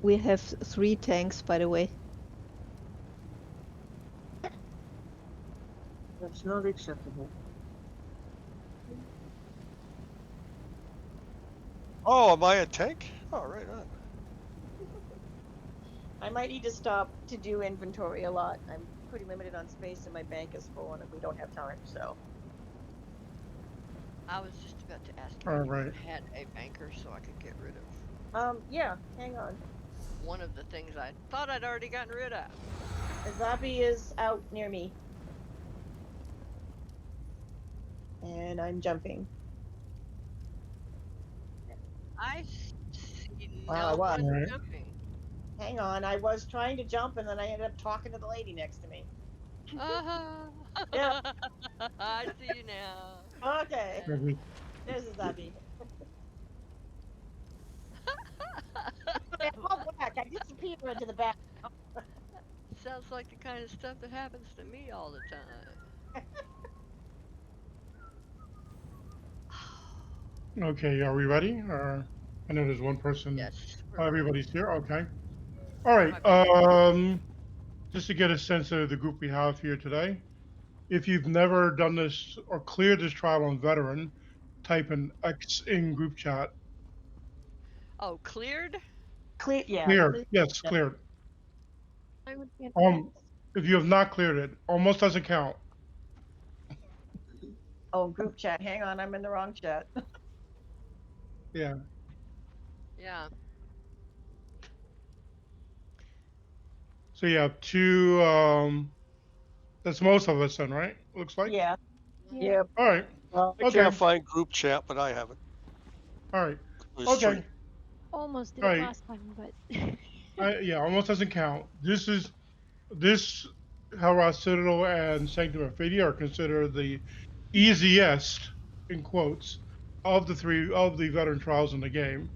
We have 3 tanks, by the way. That's not acceptable. Oh, am I a tank? Oh, right on. I might need to stop to do inventory a lot. I'm pretty limited on space and my bank is full and we don't have time, so. I was just about to ask you All if you right. had a banker so I could get rid of Yeah, hang on. one of the things I thought I'd already gotten rid of. The zombie is out near me. And I'm jumping. I see Wow, I no was. one Right. jumping. Hang on, I was trying to jump and then I ended up talking to the lady next to me. Yep. I see you now. Okay, Maybe. there's the zombie. Oh, back. I disappeared into the back. Sounds like the kind of stuff that happens to me all the time. Okay, are we ready? I know there's one person. Yes. Everybody's here. Okay. All right. Just to get a sense of the group we have here today, if you've never done this or cleared this trial on veteran, type an X in group chat. Oh, cleared? Clear, yeah. Clear. Yes, cleared. I would get If you have not cleared it, almost doesn't count. Oh, group chat. Hang on, I'm in the wrong chat. Yeah. Yeah. So you have 2. That's most of us then, right? Looks like. Yeah. Yeah. Yep. All right. I Okay. can't find group chat, but I have it. All right. There's Okay. 3. Almost did Right. it last time, but Yeah, almost doesn't count. This Hellrot Citadel and Sanctum of Ophidia are considered the easiest, in quotes, of the 3 of the veteran trials in the game.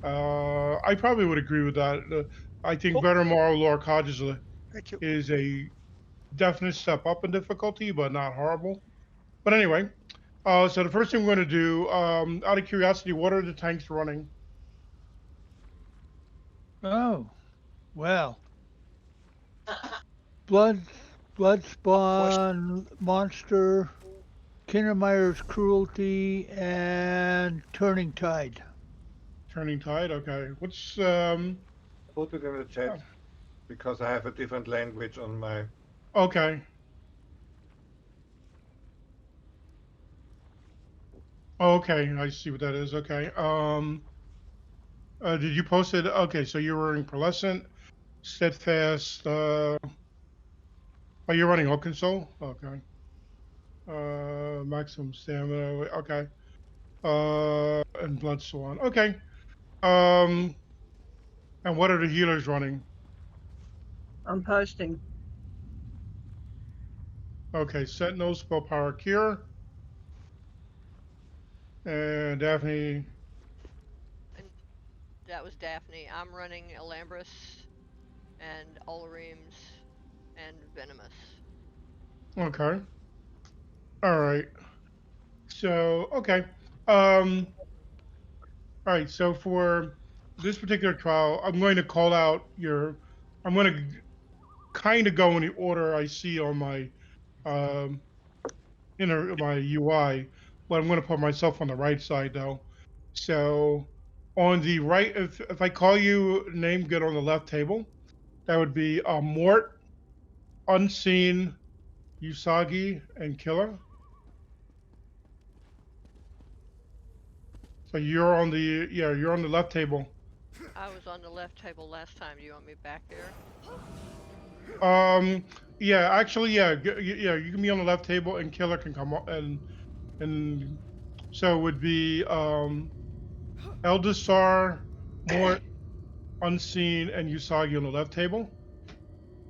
I probably would agree with that. I think Veteran Moral Lore Codge Thank you. is a definite step up in difficulty, but not horrible. But anyway, so the first thing we're going to do, out of curiosity, what are the tanks running? Oh, well. Bloodspawn, Monster, Kindermeyer's Cruelty, and Turning Tide. Turning Tide, okay. What's Put it in the chat because I have a different language on my. okay. Okay, I see what that is. Okay. Did you post it? Okay, so you're running Pearlescent, Steadfast. Oh, you're running Oak Soul. Okay. Maximum Stamina. Okay. And Bloodsworn. Okay. And what are the healers running? I'm posting. Okay, Sentinel, Spell Power Cure. And Daphne. And that was Daphne. I'm running Alambris and Ulrims and Venomous. Okay. All right. So, okay. All right. So for this particular trial, I'm going to call out I'm going to kind of go in the order I see on my, my UI, but I'm going to put myself on the right side though. So on the right, if I call you name good on the left table, that would be Mort, Unseen, Usagi, and Killer. So you're on the left table. I was on the left table last time. Do you want me back there? Yeah, actually, yeah, you can be on the left table and Killer can come on, and so it would be Eldasar, Mort, Unseen, and Usagi on the left table.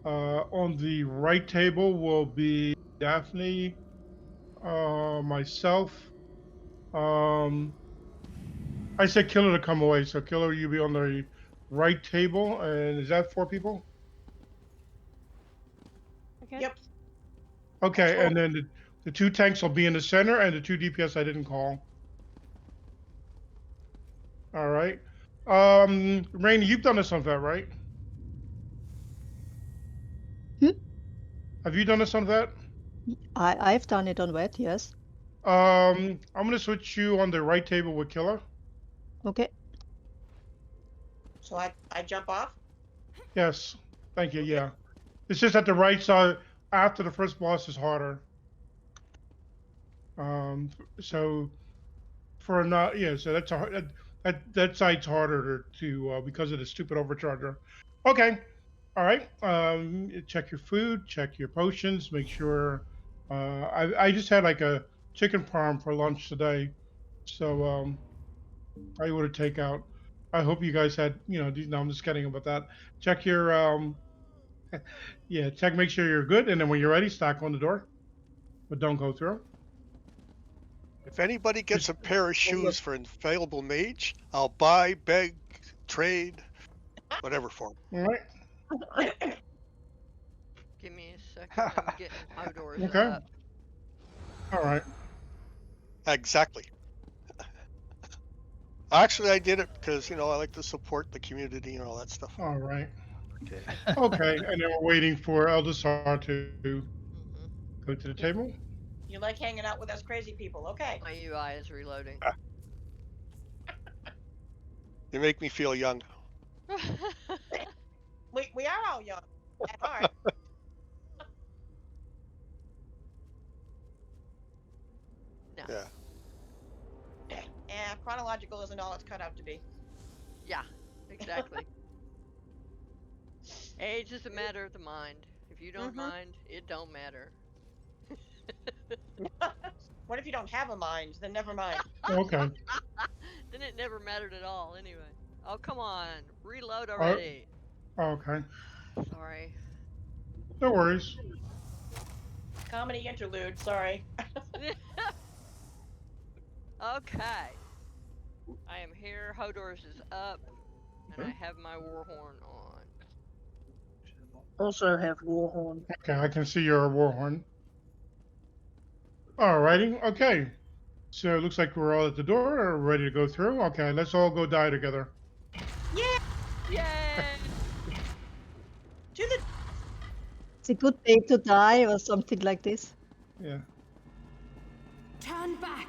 On the right table will be Daphne, myself. I said Killer to come away, so Killer, you be on the right table, and is that 4 people? okay. Yep. Okay, and then the 2 tanks will be in the center, and the 2 DPS I didn't call. All right. Rainy, you've done this on vet, right? Hmm? Have you done this on vet? I've done it on wet, yes. I'm gonna switch you on the right table with killer. Okay. So I jump off? Yes. Thank you. Yeah. It's just that the right side after the first boss is harder. So for not yeah, so that's a that side's harder to because of the stupid overcharger. Okay. All right. Check your food, check your potions, make sure. I just had like a chicken parm for lunch today, so I would have take out. I hope you guys had no, I'm just kidding about that. Check your yeah, check make sure you're good, and then when you're ready, stack on the door, but don't go through. If anybody gets Just- a pair of shoes for Infallible Mage, I'll buy, beg, trade, whatever for 'em. All right. Give me a second. I'm getting Hodor's Okay. up. All right. Exactly. Actually, I did it because, I like to support the community and all that stuff. All right. Okay. Okay. And then we're waiting for Eldasar to Mhm. go to the table. You like hanging out with us crazy people, okay. My UI is reloading. You make me feel young. We are all young at heart. No. Yeah. And chronological isn't all it's cut out to be. Yeah, exactly. Age is a matter of the mind. If you don't Mhm. mind, it don't matter. What if you don't have a mind? Then never mind. Okay. Then it never mattered at all anyway. Oh, come on. Reload already. Okay. Sorry. No worries. Comedy interlude, sorry. Okay. I am here. Hodor's is up. And I have my Warhorn on. Also have Warhorn. Okay, I can see your warhorn. Alrighty. Okay. So it looks like we're all at the door, ready to go through. Okay, let's all go die together. Yeah! Yay! To the It's a good day to die or something like this. Yeah. Turn back.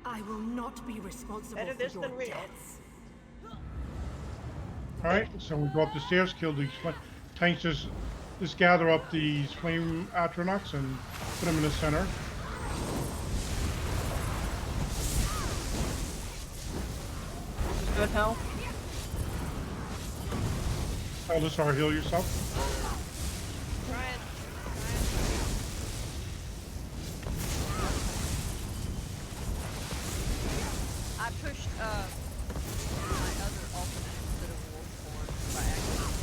I will not be responsible Better for this your than real. deaths. All right. So we go up the stairs, kill these tanks. Just gather up these flame atronachs and put them in the center. Good health. Eldasar, heal yourself. Trying. I pushed my other alternate instead of Wolfhorn by accident.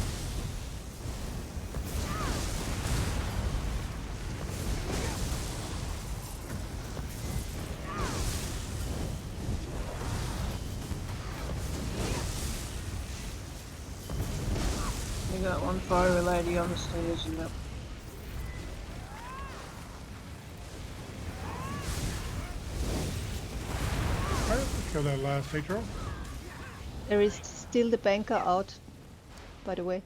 We got one fire lady on the stairs, yep. All right. Kill that last Atro. There is still the banker out, by the way.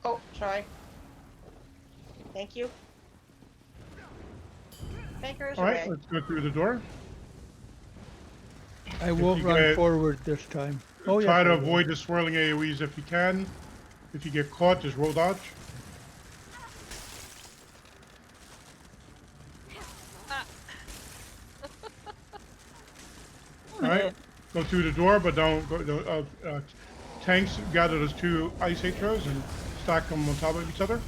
Oh, sorry. Thank you. Bankers All right. away. Let's go through the door. I won't you run get- forward this time. Oh, Try yes, to I will. avoid the swirling AoEs if you can. If you get caught, just roll dodge. All right, go through the door, but don't go. Tanks, gather those two ice atros and stack them on top of each other.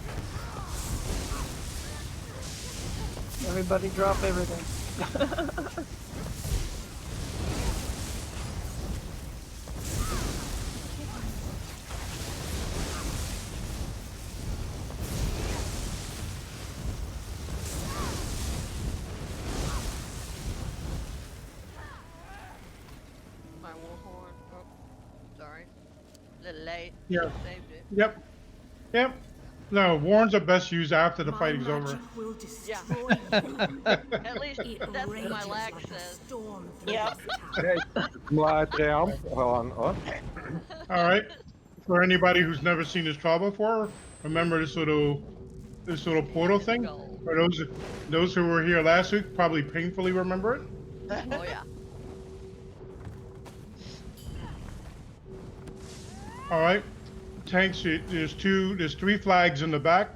Everybody drop everything. My Warhorn. Oh, sorry. A little late. Yeah. Saved it. Yep. No, warns are best used after the My fighting's over. magic will Yeah. destroy you. At least It that's what my rages lag like a says. storm through Yep. this town. Maar uiteraard gewoon hoor. All right. For anybody who's never seen this trial before, remember this little portal thing. Skull. For those who were here last week, probably painfully remember it. Oh yeah. All right. Tanks. There's 3 flags in the back.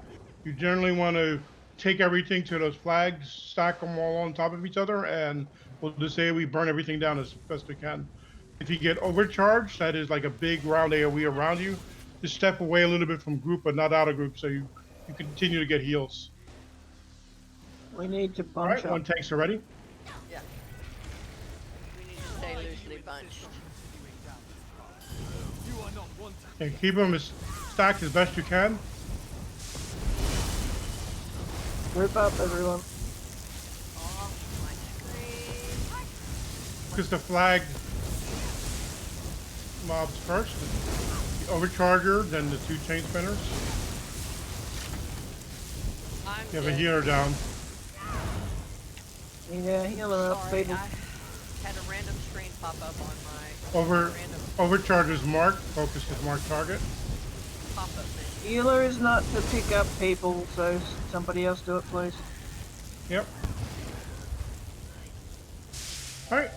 You generally want to take everything to those flags, stack them all on top of each other, and we'll just say we burn everything down as best we can. If you get overcharged, that is like a big round AoE around you, just step away a little bit from group, but not out of group, so you continue to get heals. We need to All right, bunch up. one tanks are ready. Yeah. We need to stay loosely bunched. And keep them as stacked as best you can. Group up, everyone. Off my screen. Focus the flag mobs first. The overcharger, then the 2 chain spinners. I'm You have a dead. healer down. Yeah, healer up, Sorry, people. I had a random screen pop up on my random Overcharge is marked. Focus is marked target. pop-up menu. Healer is not to pick up people, so somebody else do it, please. Yep. All right.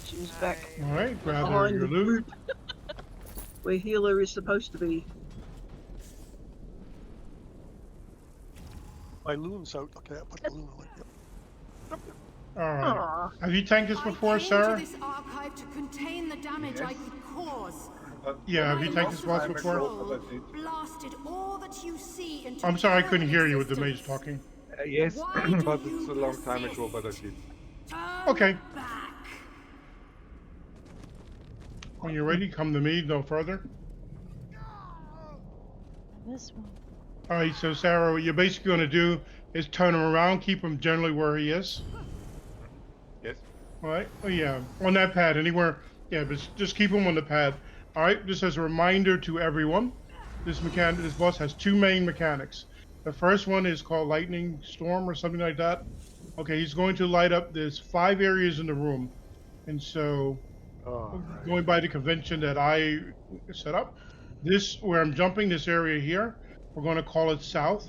She's back All right. Grab behind your the loot. group where healer is supposed to be. My loon's out. Okay, I put the loon away. Yep. All right. Aw. Have you tanked this I before, came Sarah? to this archive to contain the damage I could cause. Yeah, have you My tanked this loss once of before? control blasted all that you see into I'm sorry, I couldn't hear you with the existence. mage talking. Yes, Why do but you it's a long time persist? ago, but I did. Turn Okay. back. When you're ready, come to me, no further. This one. All right, so Sarah, what you're basically going to do is turn him around, keep him generally where he is. Yes. All right. Oh, yeah, on that pad, anywhere. Yeah, but just keep him on the pad. All right. Just as a reminder to everyone, this boss has 2 main mechanics. The first one is called Lightning Storm or something like that. Okay, he's going to light up. There's 5 areas in the room, and so going by the convention that I set up, where I'm jumping, this area here, we're going to call it south,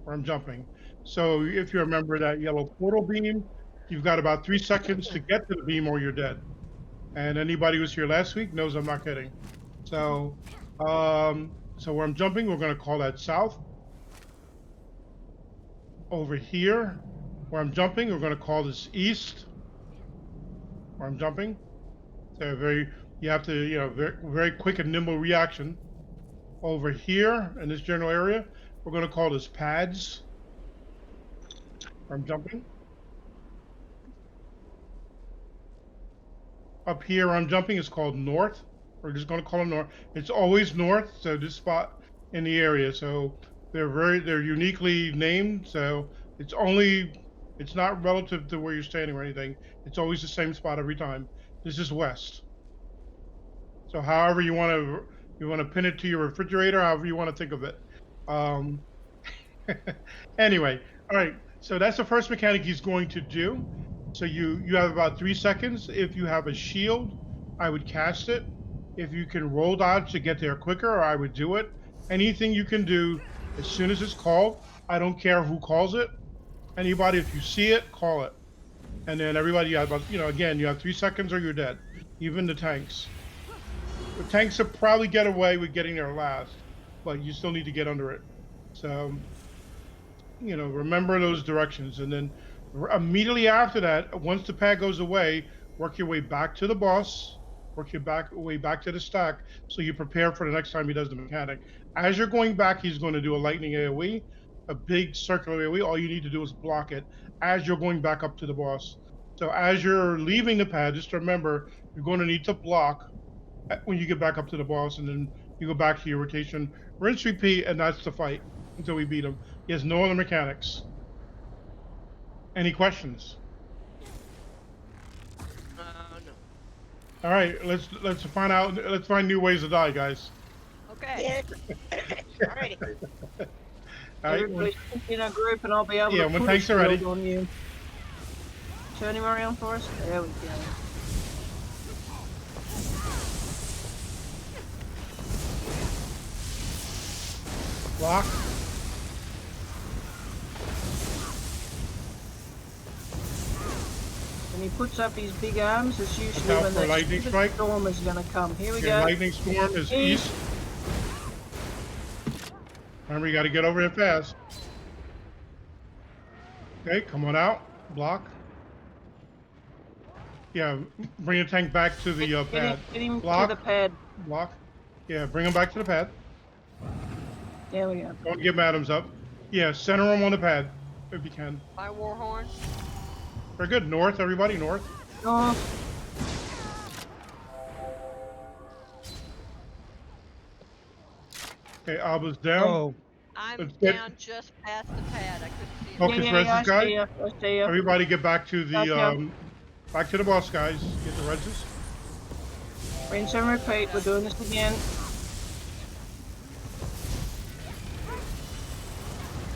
where I'm jumping. So if you remember that yellow portal beam, you've got about 3 seconds to get to the beam or you're dead. And anybody who was here last week knows I'm not kidding. So, so where I'm jumping, we're going to call that south. Over here, where I'm jumping, we're going to call this east. Where I'm jumping. So you have to, very, very quick and nimble reaction. Over here in this general area, we're going to call this pads. Where I'm jumping. Up here where I'm jumping is called north. We're just going to call it north. It's always north, so this spot in the area. So they're uniquely named. So it's not relative to where you're standing or anything. It's always the same spot every time. This is west. So however you want to pin it to your refrigerator, however you want to think of it. Anyway, all right. So that's the first mechanic he's going to do. So you have about 3 seconds. If you have a shield, I would cast it. If you can roll dodge to get there quicker, I would do it. Anything you can do as soon as it's called. I don't care who calls it. Anybody, if you see it, call it. And then everybody, again, you have 3 seconds or you're dead. Even the tanks. The tanks will probably get away with getting there last, but you still need to get under it. So, remember those directions. And then immediately after that, once the pad goes away, work your way back to the boss, work your way back to the stack, so you prepare for the next time he does the mechanic. As you're going back, he's going to do a lightning AoE, a big circular AoE. All you need to do is block it as you're going back up to the boss. So as you're leaving the pad, just remember, you're going to need to block when you get back up to the boss, and then you go back to your rotation. Rinse, repeat, and that's the fight until we beat him. He has no other mechanics. Any questions? No. All right, let's find new ways to die, guys. Okay. Yeah. Alrighty. All right. Everybody's in a group, and I'll be able Yeah, to when put a tanks are ready. shield on you. Turn him around for us. There we go. Block. When he puts up his big arms, it's usually out when for the lightning stupid strike. storm is going to come. Here we Okay, go. lightning storm is east. Remember, you got to get over it fast. Okay, come on out. Block. Yeah, bring the tank back to the pad. Get him Block. to the pad. Block. Yeah, bring him back to the pad. There we go. Don't get Madams up. Yeah, center him on the pad if you can. My Warhorn. Very good. North, everybody, north. North. Okay, Alba's down. Oh, I'm Let's get- down just past the pad. I couldn't see Focus yeah, reses, I guys. see ya. I see ya. Everybody get back to Gotcha. the back to the boss, guys. Get the reses. Rinse and repeat. We're doing this again.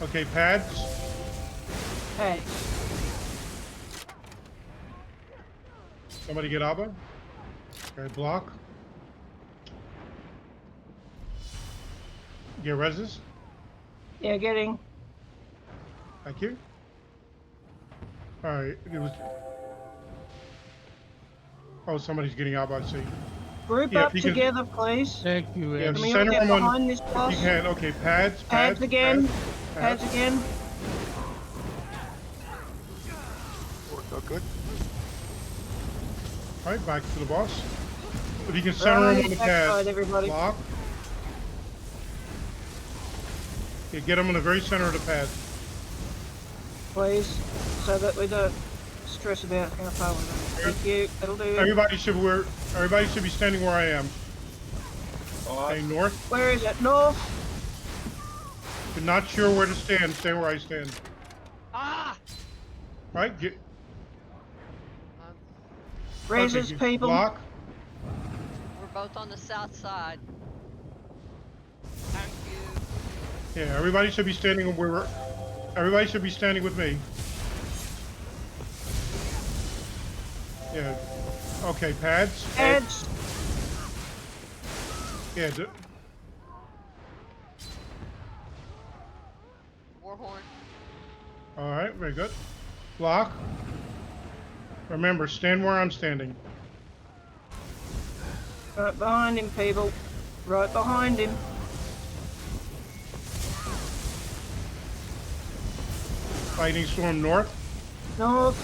Okay, pads. Hey. Somebody get Alba. Okay, block. Get reses. Yeah, getting. Thank you. All right, it was. Oh, somebody's getting Alba. I see. Group Yeah, up if you can- together, please. thank you, Yeah, Ed. Can we all center get them on. behind this If boss? you can. Okay, pads. Pads again. Pads. Pads again. Worked out good. All right, back to the boss. If you can center him on the backside, pad. everybody. Block. Yeah, get him in the very center of the pad. Please, so that we don't stress about how far we're going. Thank you. That'll do. Everybody should be standing where I am. Okay, north. Where is it? North. If you're not sure where to stand, stay where I stand. Ah! All right, get. Raises okay, people. Block. We're both on the south side. Thank you. Yeah, everybody should be standing where we're. Everybody should be standing with me. Yeah. Okay, pads. Pads. Yeah. Warhorn. All right, very good. Block. Remember, stand where I'm standing. Right behind him, people. Right behind him. Lightning storm north. North.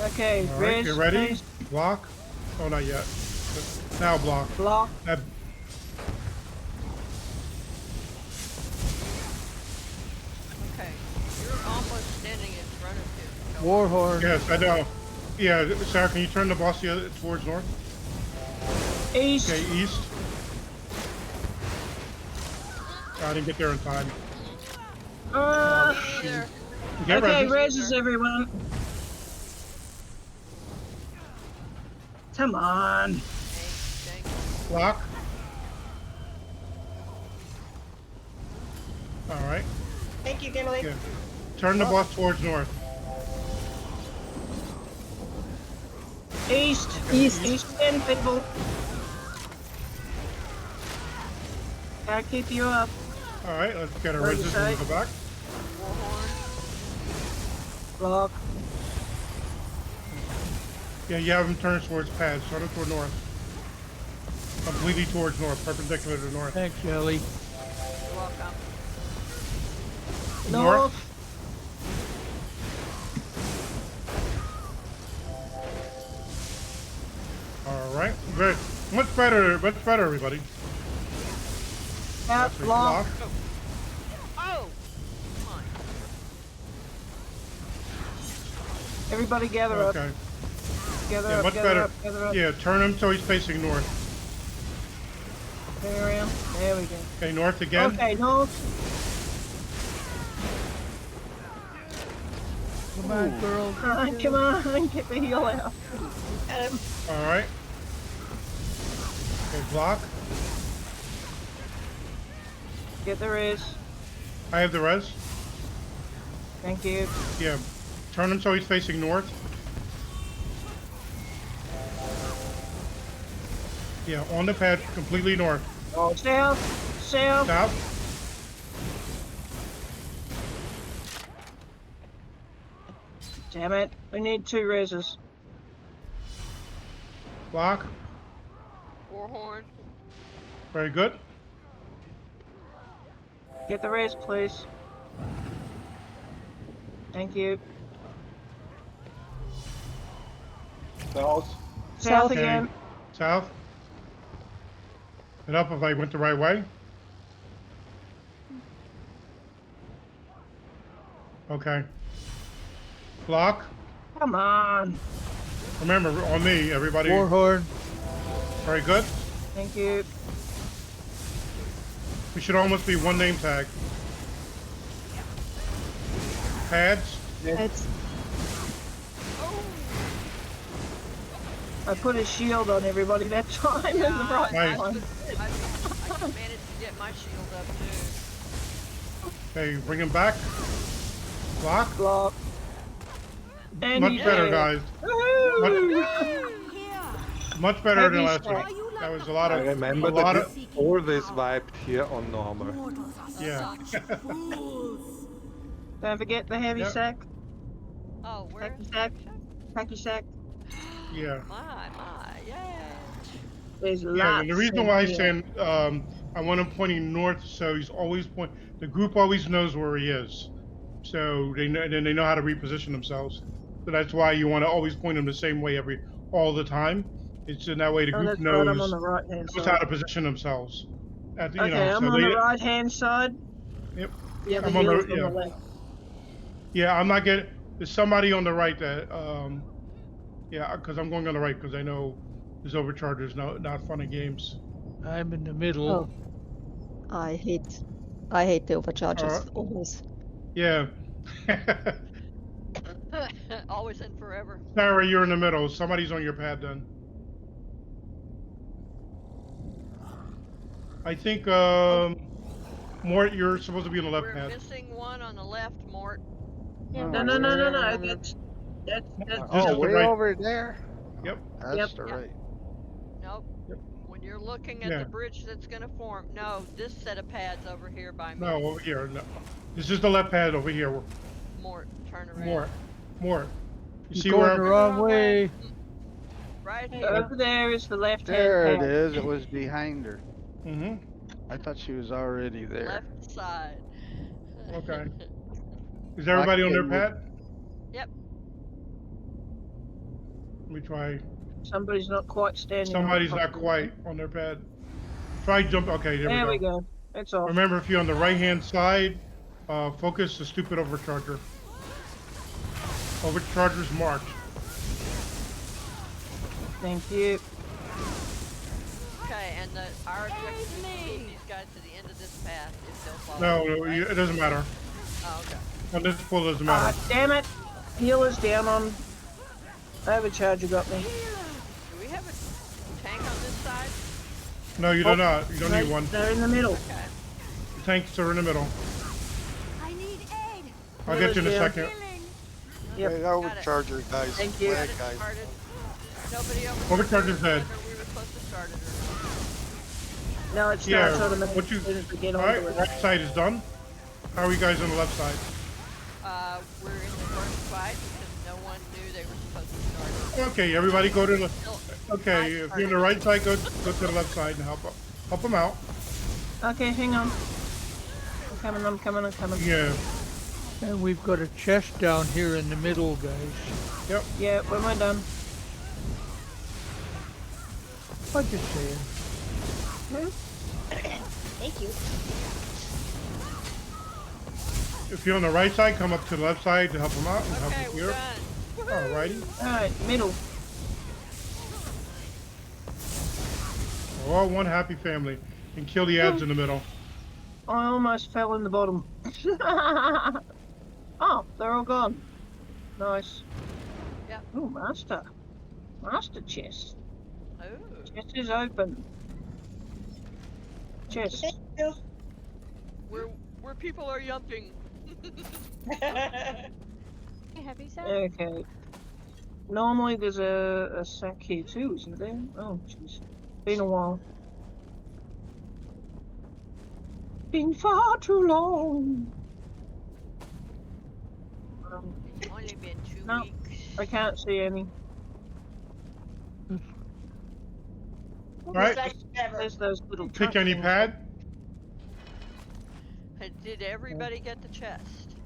Okay, All right, res, get ready. please. Block. Oh, not yet. Now block. Block. That, Okay. You're almost standing in front of him. Warhorn. yes, I know. Yeah, Sarah, can you turn the boss the other, towards north? East. Okay, east. I didn't get there in time. There. Get Okay, reses. reses everyone. Come on. Thank Block. All right. Thank you, Kimberly. Yeah. Turn the boss towards north. East. East 10 people. Gotta keep you up. All right, let's get our What did you reses in say? the back. Warhorn. Block. Yeah, you have them turn towards pads. Turn them toward north. Completely towards north, perpendicular to north. Thanks, Ellie. You're welcome. North. All right, very much better, everybody. Out. That's a Block. Oh! Come on. Everybody gather up. Okay. Gather Yeah, up. much Gather better. up. Gather up. Yeah, turn him so he's facing north. Turn around. There we go. Okay, north again. Okay, north. Come on, girls. Come on, get the heal out. All right. Okay, block. Get the res. I have the res. Thank you. Yeah. Turn him so he's facing north. Yeah, on the pad, completely north. Oh, south. South. South. Damn it. We need 2 reses. Block. Warhorn. Very good. Get the res, please. Thank you. South. South Okay. again. South. And up if I went the right way. Okay. Block. Come on. Remember, on me, everybody. Warhorn. Very good. Thank you. We should almost be one name tag. Pads. It's I put a shield on everybody that time in the right Nice. one. I managed to get my shield up too. Okay, bring him back. Block. Block. And Much he's better, dead. guys. Woohoo! Much better than Heavy last stack. week. That was a lot I of. remember a lot that of. we always wiped here on normal. Yeah. Don't forget the heavy Yep. sack. Oh, where Hacky is sack. Hacky sack. Yeah. my, yeah. There's Yeah. lots. And the reason in why I here. said I want him pointing north, so he's always the group always knows where he is, so they know, then they know how to reposition themselves. So that's why you want to always point them the same way all the time. It's in that way the Oh, group that's right. I'm on knows the right hand knows how side. to position themselves. At the, Okay, I'm so on they, the right hand side. Yep. The other I'm on healer's the- on yeah. the left. Yeah, I'm not getting. There's somebody on the right that. Yeah, because I'm going on the right because I know there's overchargers, not fun and games. I'm in the middle. oh, I hate the overchargers always. Yeah. Always and forever. Sarah, you're in the middle. Somebody's on your pad then. I think Mort, you're supposed to be on the left We're pad. missing one on the left, Mort. No. That's Oh, just way over there. Yep. That's Yep. the right. Nope. Yep. When you're looking at Yeah. the bridge that's gonna form, no, this set of pads over here by me. No, over here. No. This is the left pad over here. Mort, turn around. More. You You're see going where the wrong way. Right Hey, here. over there is the left There hand it pad. is. It was behind her. Mm-hmm. I thought she was already there. Left side. Okay. Is everybody on their pad? Yep. Let me try. Somebody's not quite standing. Somebody's not quite on their pad. Try jump. Okay, There we we go. go. That's all. Remember, if you're on the right-hand side, focus the stupid overcharger. Overcharger's march. Thank you. Okay, and our objective is to get these guys to the end of this path if they'll follow. No, right? it doesn't matter. Oh, okay. On this pull, it doesn't matter. Damn it. Healer's down on. Overcharger got me. Do we have a tank on this side? No, you do not. You don't need one. They're in the middle. Okay. The tanks are in the middle. I need aid. I'll get you in a Healer's second. Yep. Hey, overcharger, guys. Thank you. Flag, guys. Started. Nobody Overcharger's dead. whether we were supposed to start it or not. No, it's Yeah, not automatic. what you- As soon as we get All right, onto it. right side is done. How are you guys on the left side? We're in the first fight because no one knew they were supposed to start it. Okay, everybody go to the. No, Okay, if you're on the right side, go to the left side and help them out. Okay, hang on. I'm coming. Yeah. And we've got a chest down here in the middle, guys. Yep. Yeah, when we're done. I'm just saying. Thank you. If you're on the right side, come up to the left side to help them out and help Okay, them we're here. done. Alrighty. Alright, middle. We're all one happy family. And kill the ads in the middle. I almost fell in the bottom. Oh, they're all gone. Nice. Yep. Oh, master. Master chest. Oh. Chest is open. Chest. Where people are yumping. Hey, heavy set. Okay. Normally there's a sack here too, isn't there? Oh, jeez. Been a while. Been far too long. Only been 2 No, weeks. I can't see any. Alright, There's those little pick truck any things. pad. Did everybody get the chest?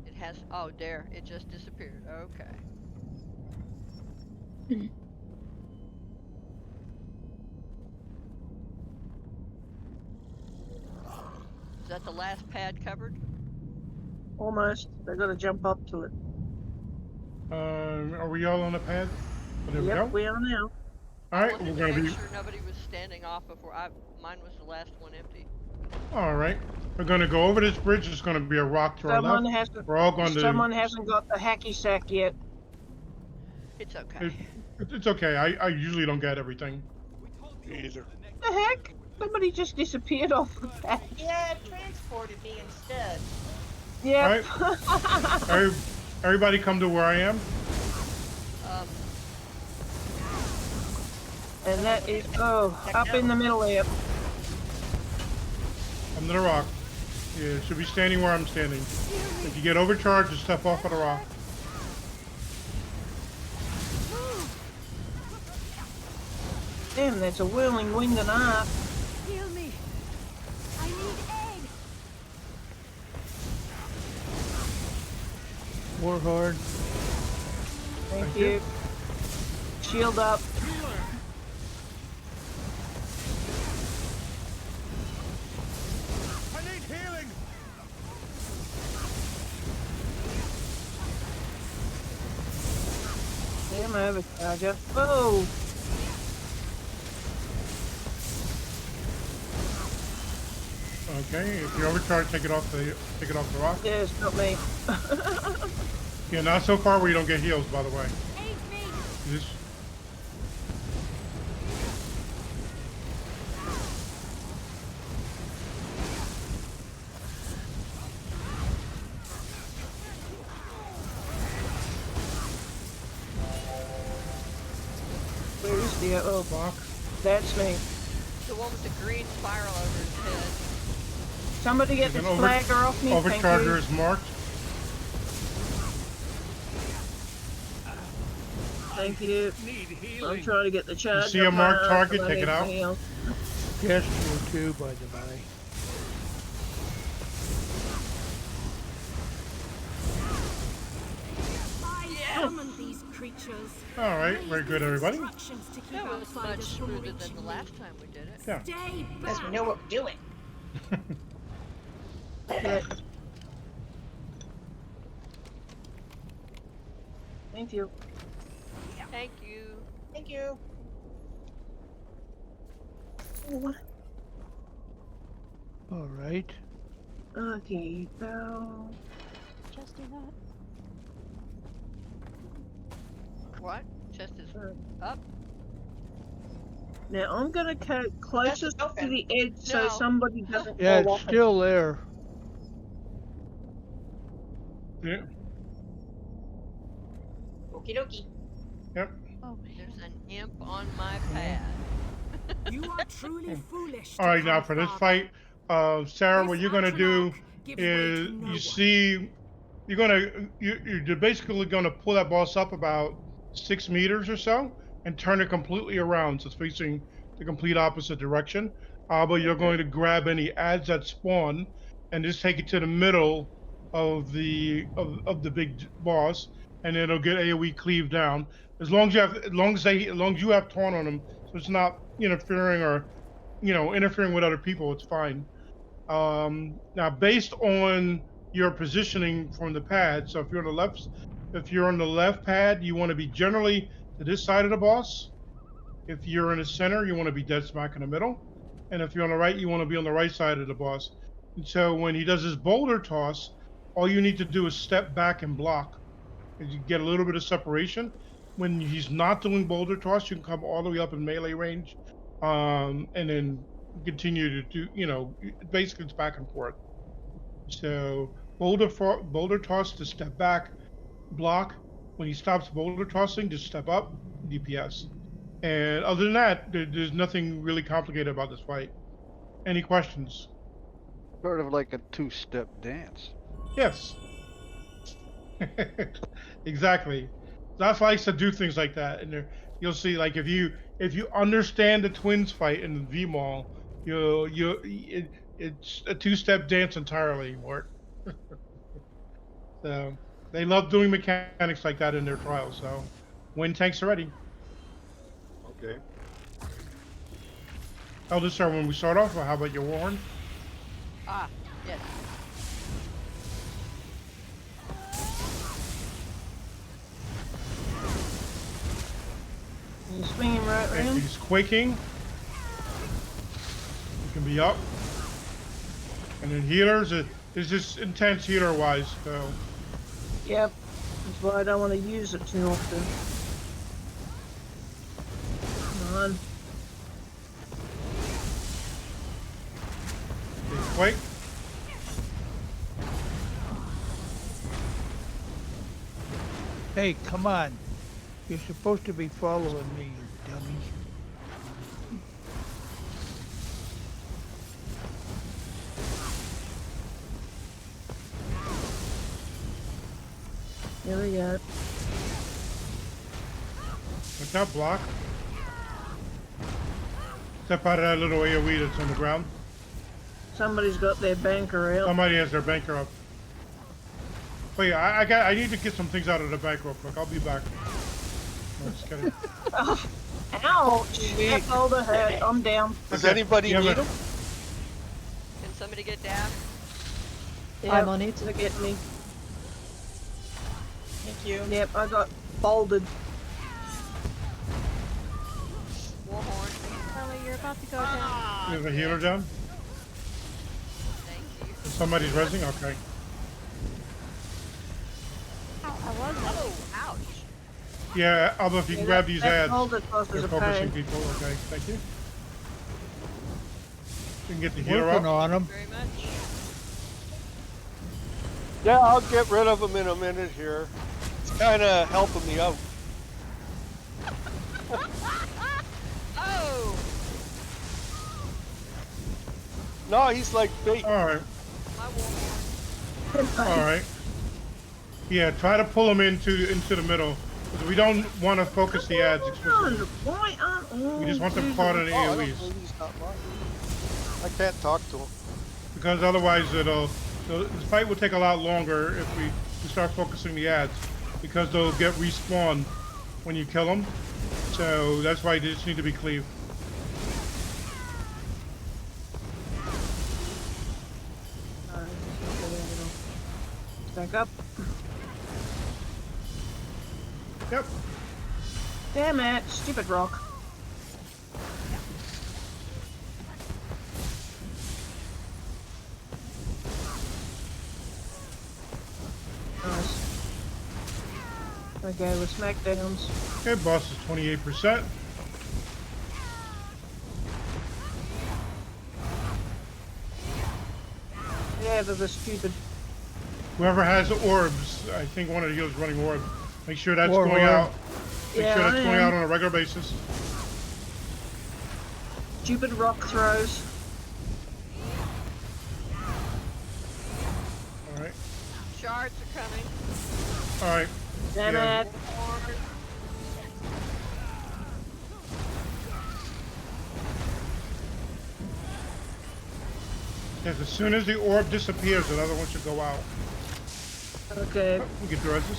It has. Oh, there. It just disappeared. Okay. Is that the last pad covered? Almost. They gotta jump up to it. Are we all on the pad? Oh, there we Yep, go. we are now. Alright, Wanted we're to gonna make be. sure nobody was standing off before mine was the last one empty. Alright. We're gonna go over this bridge. It's gonna be a rock to our Someone left. hasn't. We're all going to. Someone hasn't got the hacky sack yet. It's okay. It's okay. I usually don't get everything. Me either. The heck? Somebody just disappeared off the path. Yeah, it transported me instead. Yep. Everybody come to where I am. And that is up in the middle there. Under the rock. Yeah, should be standing where I'm standing. If you get overcharged, just step off of the rock. Damn, there's a whirling wind and art. Heal me. I need aid. Warhard. Thank you. Shield up. I need healing. Damn overcharger. Oh! Okay, if you're overcharged, take it off the rock. Yeah, it's not me. Yeah, not so far where you don't get heals, by the way. Aid me. You just Where is the block. That's me. The one with the green spiral over his head. Somebody get There's this an flagger off me, thank Overcharger you. is marked. Thank you. I'm trying to get the charge. see a up marked my arm target, so I take it need out. my heal. Chest here too, by the way. I summoned these creatures. All right, very good, everybody. Instructions to keep That was outsiders much from smoother than reaching the me. last time we did it. Yeah. Stay Because we back. know what we're doing. Yeah. Thank you. Thank you. Thank you. All right. Okay, so Just do that. What? Chest is up? now I'm gonna cut closest to open. the edge so No. somebody doesn't Yeah, fall it's off. still there. Yeah. Okie dokie. Yep. Oh man. There's an imp on my pad. You are truly foolish. All right, now for this fight, Sarah, what you're gonna do is you're basically gonna pull that boss up about 6 meters or so and turn it completely around, so it's facing the complete opposite direction. But you're going to grab any adds that spawn and just take it to the middle of the big boss, and it'll get AOE cleave down. As long as you have taunt on them, so it's not interfering or interfering with other people, it's fine. Now, based on your positioning from the pad, so if you're on the left pad, you want to be generally to this side of the boss. If you're in the center, you want to be dead smack in the middle, and if you're on the right, you want to be on the right side of the boss. And so when he does his boulder toss, all you need to do is step back and block. You get a little bit of separation. When he's not doing boulder toss, you can come all the way up in melee range, and then continue to do, basically it's back and forth. So boulder toss to step back, block. When he stops boulder tossing, just step up, DPS. And other than that, there's nothing really complicated about this fight. Any questions? Sort of like a two-step dance. Yes. Exactly. That's why I used to do things like that. And you'll see, like if you understand the twins fight in the V Mall, it's a two-step dance entirely, Mort. So they love doing mechanics like that in their trials. So when tanks are ready. Okay. Elder Sir, when we start off, how about your warhorn? Ah, yes. You swing him right Okay, around. he's quaking. He can be up. And then healers, is just intense healer-wise, so. Yep. That's why I don't want to use it too often. Come on. He's quake. Hey, come on. You're supposed to be following me, you dummy. There we go. Watch out, block. Step out of that little AoE that's on the ground. Somebody's got their banker out. Somebody has their banker up. Wait, I need to get some things out of the bank real quick. I'll be back. No, just kidding. Oh, ouch! That boulder hurt. I'm down. Does anybody Yeah, need but- them? Can somebody get down? Yep, I'm on it. Look at me. Thank you. Yep, I got bouldered. Warhorn. Carly, you're about to go down. You have a healer down? Thank you. Somebody's resing? Okay. Ow, I wasn't. Oh, ouch. Yeah, Alba, if you can grab these that ads. boulder toss is They're a focusing pain. people. Okay, thank you. You can get the healer Working up. on him. Very much. Yeah, I'll get rid of them in a minute here. It's kind of helping me out. Oh! No, he's like bait. All right, My warhorn. all right. Yeah, try to pull them into the middle. 'Cause we don't want to focus the ads exclusively. Why aren't all We just want them these- caught in the Oh, I don't AoEs. believe he's not lying. I can't talk to him. Because otherwise the fight will take a lot longer if we start focusing the ads, because they'll get respawned when you kill them. So that's why they just need to be cleaved. Back up. Yep. Damn it, stupid rock. Nice. Okay, with smackdowns. Okay, boss is 28%. Yeah, they're the stupid. Whoever has orbs, I think one of the healers running orbs. Make sure that's Orb. going out. Make Yeah, sure that's I going am. out on a regular basis. Stupid rock throws. All right. Shards are coming. All right. Damn Yeah. it. Warhorn. Yes, as soon as the orb disappears, another one should go out. Okay. We get the reses.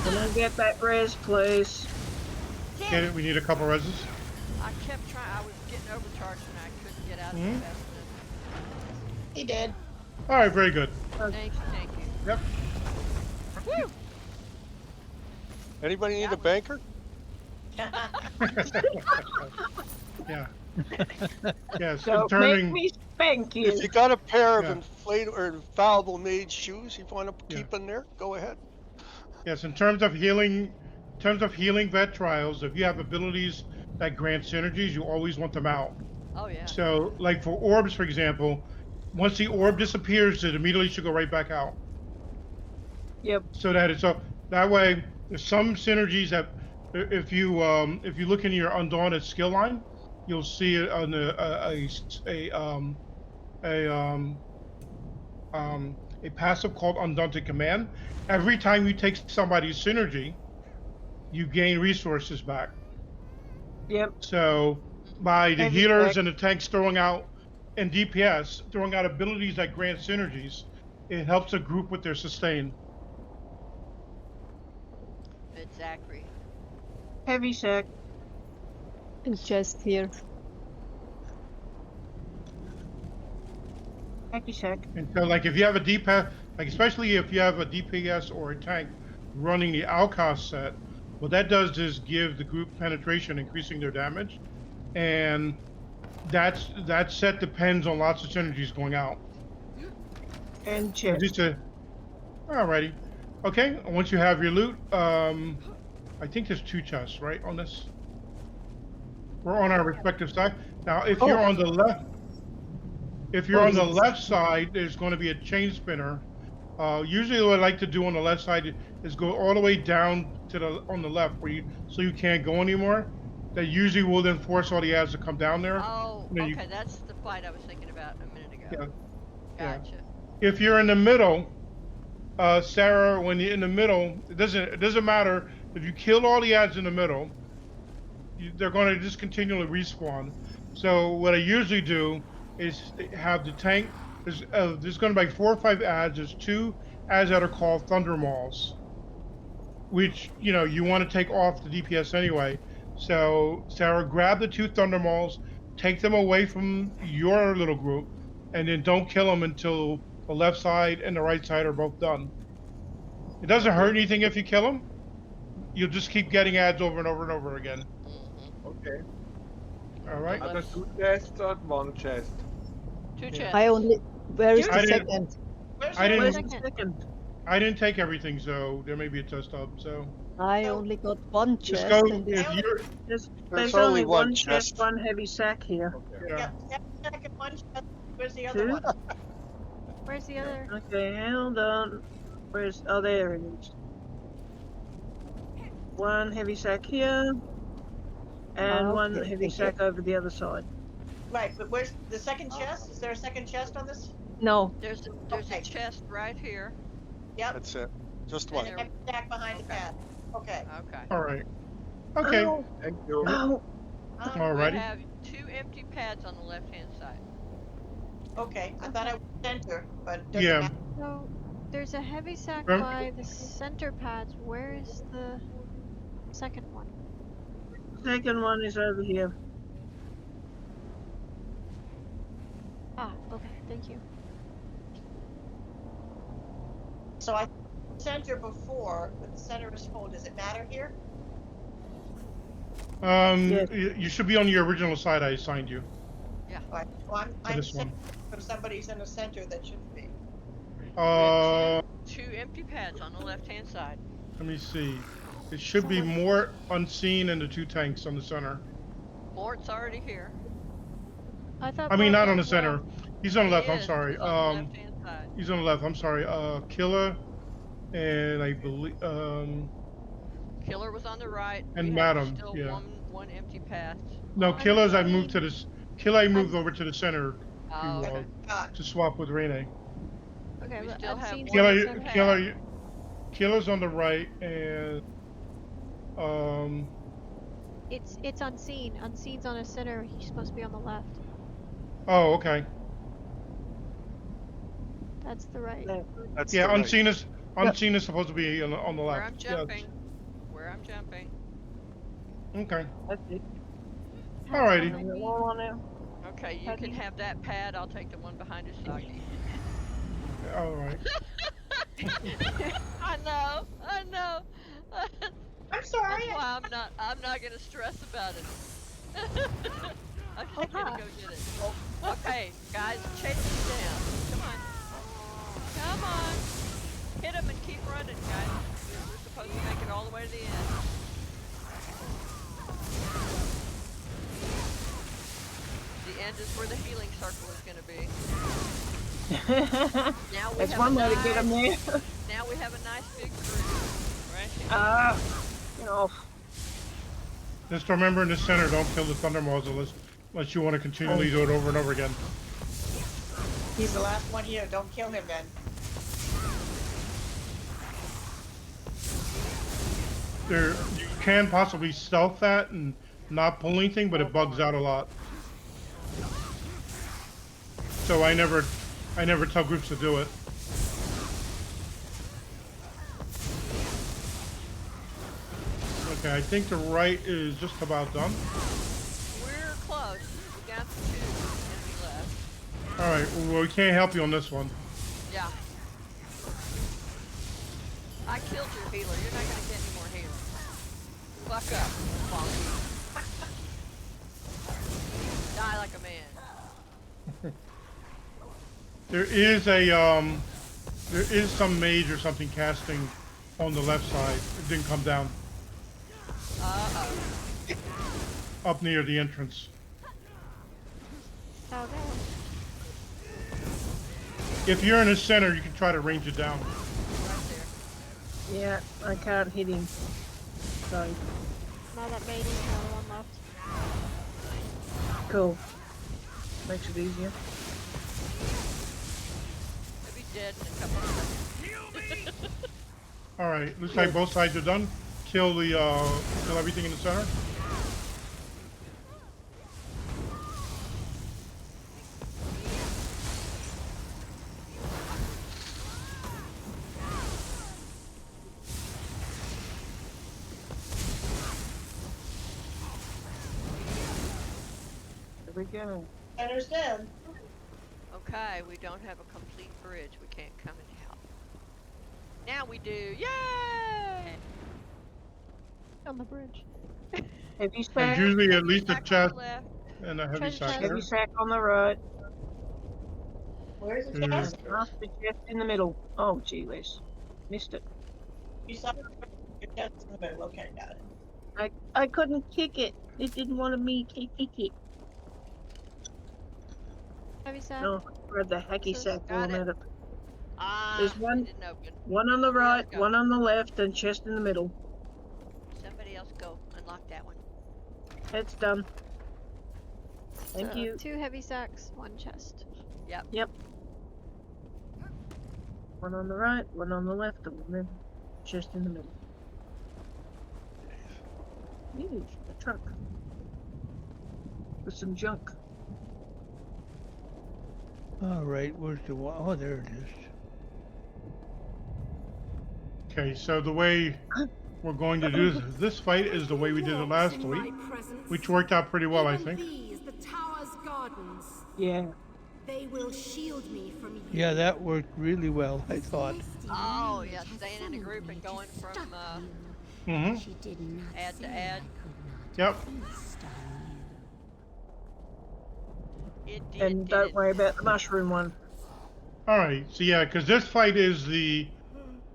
Can I get that res, please? Get it? We need a couple reses. I kept trying. I was getting overcharged and I couldn't get out of Mhm. it fast enough. He did. All right, very good. Thank you, thank you. Yep. Woo! Anybody need a banker? Yeah. Yes, So and turning. make me spank you. If you got a pair of Yeah. inflatable or infallible mage shoes you want to Yeah. keep in there, go ahead. Yes, in terms of healing vet trials, if you have abilities that grant synergies, you always want them out. Oh yeah. So, like for orbs, for example, once the orb disappears, it immediately should go right back out. Yep. So that it's that way. There's some synergies that if you look in your Undaunted skill line, you'll see it on a passive called Undaunted Command. Every time you take somebody's synergy, you gain resources back. Yep. So by the Heavy healers back. and the tanks throwing out, and DPS throwing out abilities that grant synergies, it helps a group with their sustain. Exactly. Heavy sack. And chest here. Heavy sack. And so, like, if you have a DPS, like especially if you have a DPS or a tank running the Outcast set, what that does is give the group penetration, increasing their damage, and that set depends on lots of synergies going out. And chest. Just alrighty, okay. Once you have your loot, I think there's 2 chests, right, on this. We're on our respective side. Now, if you're on the left, on the left side, there's going to be a chain spinner. Usually, what I like to do on the left side is go all the way down to on the left, so you can't go anymore. That usually will then force all the ads to come down there. Oh, Then okay, that's the fight I was thinking about a minute ago. Yeah. Gotcha. If you're in the middle, Sarah, when you're in the middle, it doesn't matter if you kill all the ads in the middle. They're going to just continually respawn. So what I usually do is have the tank. There's going to be 4 or 5 ads. There's 2 ads that are called Thunder Mauls, which you want to take off the DPS anyway. So Sarah, grab the 2 Thunder Mauls, take them away from your little group, and then don't kill them until the left side and the right side are both done. It doesn't hurt anything if you kill them. You'll just keep getting ads over and over and over again. Okay. All right. Are there 2 chests or 1 chest? 2 chests. Where is I the didn't- second? I Where's didn't. the second? I didn't take everything, so there may be a test hub. So I only got 1 just chest. go. And If you're, There's only only one 1 chest. chest, 1 heavy sack here. yeah. Yep. Second one. Where's the other 2. one? Where's the other? Okay, hold on. Oh, there it is. 1 heavy sack here. And Oh, 1 okay, heavy thank sack over the other side. Right, but where's the second chest? Is there a second chest on this? No, There's Okay. a chest right here. Yep. That's it. Just And one. a stack behind the pad. Okay. Okay. All right. Okay. Oh, Thank you. oh. Alrighty. We have 2 empty pads on the left-hand side. Okay. I thought I was center, but it doesn't Yeah. matter. So there's a heavy sack Rem- by the center pads. Where is the second one? Second one is over here. Ah, okay, thank you. So I center before, but the center is full. Does it matter here? Yes. You should be on your original side. I assigned you. Right. Well, I'm this one. if somebody's in the center that shouldn't be. Two empty pads on the left-hand side. Let me see. It should be more unseen and the 2 tanks on the center. Mort's already here. I thought. I mean, Bob not on the was center. left. He's on the left. He I'm is. sorry. He's on the left-hand side. He's on the left. I'm sorry. Killa, and I believe Killer was on the right. And we have Madam, still yeah. one empty path. no, I'm Killa's. I moved to seeing- this. Killa, I moved over to the center Oh, to, okay. to swap with Rene. Okay, We but still I've have seen one Killa, empty center. pad. Killa's on the right, and It's unseen. Unseen's on the center. He's supposed to be on the left. oh, okay. That's the right. That's Yeah, the right. unseen is supposed to be on the Where left. I'm jumping. Where I'm jumping. Yeah. Okay. That's it. Alrighty. Behind me. All on now. Okay, you can have that pad. I'll take the one behind his Saki. All right. I know. I'm sorry. That's why I'm not gonna stress about it. I'm just gonna go get it. Okay, guys, chase him down. Come on. Come on. Hit him and keep running, guys. We're supposed to make it all the way to the end. The end is where the healing circle is going to be. Now we That's have one a way to nice, get them there. Now we have a nice big group. Right here. Get off. Just remember in the center, don't kill the Thunder Maws unless you want to continually do it over and over again. He's the last one here. Don't kill him then. You can possibly stealth that and not pull anything, but it bugs out a lot. So I never tell groups to do it. Okay, I think the right is just about done. We're close. We got 2 enemy left. Alright, well we can't help you on this one. Yeah. I killed your healer. You're not gonna get any more healing. Fuck up, Bonky. Die like a man. There is some mage or something casting on the left side. It didn't come down. Uh-oh. Up near the entrance. Oh, there. If you're in the center, you can try to range it down. Right there. Yeah, I can't hit him. So, Now that made is the only one left. cool. Makes it easier. He'll be dead in a couple of seconds. Alright, looks like both sides are done. Kill everything in the center. There we go. Understand? Okay, we don't have a complete bridge. We can't come and help. Now we do. Yay! On the bridge. Heavy There's sack. usually at least a Back on chest the left. and a heavy Treasure sack chest. there. Heavy sack on the right. Where's the Mm. chest? Half the chest in the middle. Oh, gee whiz. Missed it. You saw your chest in the middle. Okay, got it. I couldn't kick it. It didn't want me to kick it. Heavy sack. No, grab the hacky So- sack while Got I'm it. at it. Ah, There's it one- didn't open. One on the Somebody else right, go. one on the left, and chest in the middle. Somebody else go unlock that one. It's done. Thank So, you. 2 heavy sacks, 1 chest. One on the right, one on the left, and then chest in the middle. Ooh, a truck. With some junk. Alright, where's the one? Oh, there it is. Okay, so the way we're going to do this fight is the way we did it last week, which worked out pretty well, I think. These, the tower's gardens. Yeah. They will shield me from you. Yeah, that worked really well, I thought. Oh, yeah, staying in a group and going from Mm-hmm. She did not ad to say ad. I could not Yep. feast on you. It did. And did don't it. worry about the mushroom one. Alright, so yeah, because this fight is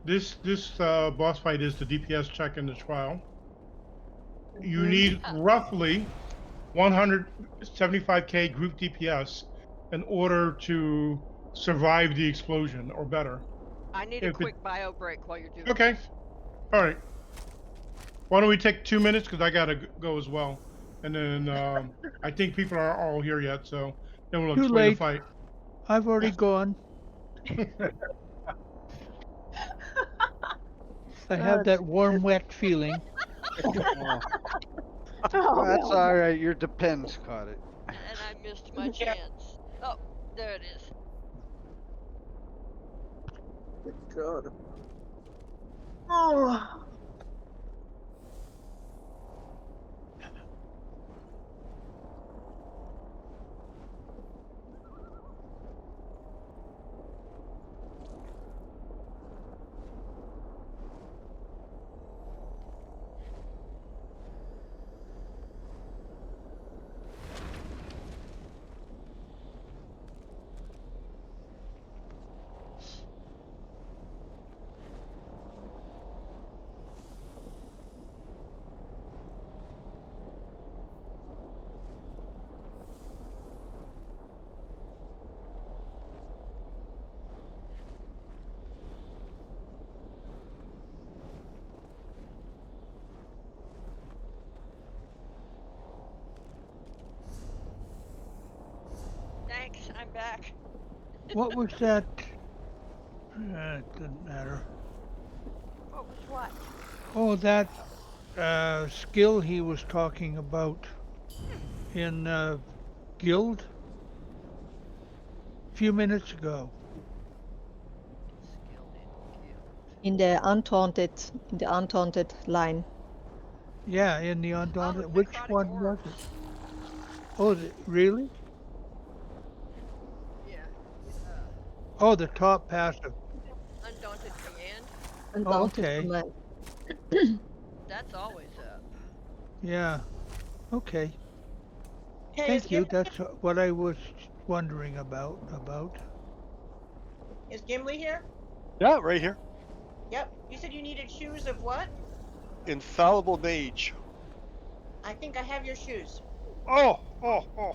this boss fight is the DPS check in the trial. You need roughly 175k group DPS in order to survive the explosion or better. I need if a it- quick bio break while you're doing Okay. this. Alright. Why don't we take 2 minutes, because I gotta go as well. And then I think people aren't all here yet, so then we'll Too explain late. the fight. I've already gone. I have that warm, wet feeling. Oh, that's alright, your depends caught it. And I missed my chance. Oh, there it is. Good God. Oh. back. What was that? It doesn't matter. What was what? Oh, that skill he was talking about in Guild a few minutes ago. Skill in guild. In the untaunted line. Yeah, in the Undaunted. Which necrotic one was orbs. it? Oh, really? Yeah. Oh, the top passive. Undaunted command. Undaunted okay. command. That's always up. Yeah. Okay. Hey, Thank you. That's what I was wondering about. Is Gimli here? Yeah, right here. Yep. You said you needed shoes of what? Infallible mage. I think I have your shoes. Oh. Oh!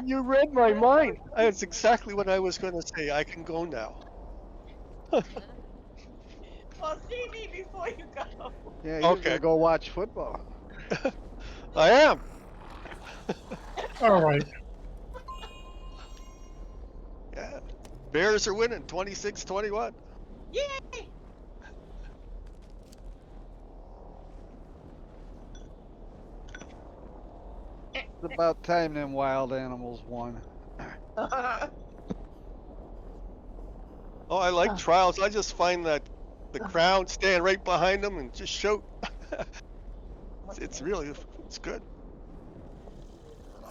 You read my mind. That's exactly what I was going to say. I can go now. Well, see me before you go. Yeah, he's Okay. gonna go watch football. I am. All right. Yeah. Bears are winning 26-21. Yay! It's about time them wild animals won. Oh, I like trials. I just find that the crowd stand right behind them and just shout. it's really, it's good.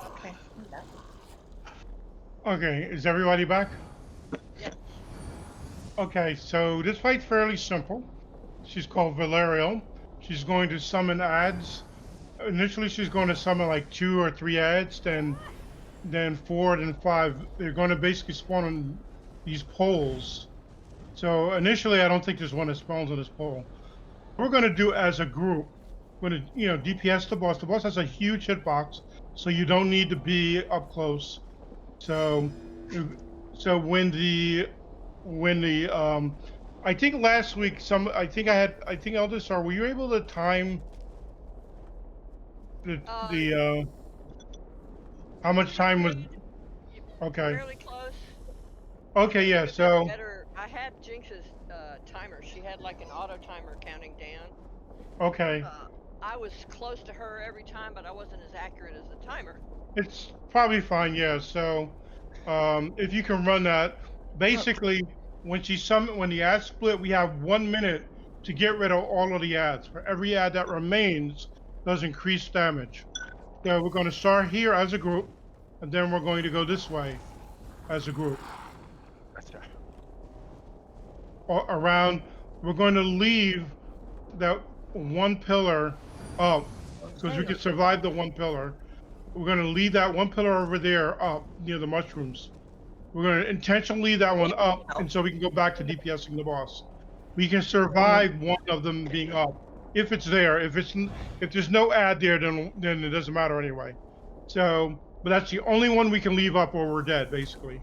Okay. Okay, is everybody back? Yeah. Okay, so this fight's fairly simple. She's called Valerial. She's going to summon ads. Initially, she's going to summon like 2 or 3 ads, then 4, then 5. They're going to basically spawn on these poles. So initially, I don't think there's one that spawns on this pole. We're going to do as a group. We're going to, DPS the boss. The boss has a huge hitbox, so you don't need to be up close. So when the I think last week I think Elderstar, were you able to time the how much time was okay? Fairly close. Okay, yeah. So I had Jinx's timer. She had like an auto timer counting down. okay, I was close to her every time, but I wasn't as accurate as the timer. it's probably fine. Yeah. So if you can run that, basically when the ads split, we have 1 minute to get rid of all of the ads. For every ad that remains, does increased damage. So we're going to start here as a group, and then we're going to go this way as a group. Around, we're going to leave that one pillar up because we can survive the one pillar. We're going to leave that one pillar over there up near the mushrooms. We're going to intentionally leave that one up, and so we can go back to DPSing the boss. We can survive one of them being up if it's there. If there's no ad there, then it doesn't matter anyway. So, but that's the only one we can leave up, or we're dead, basically.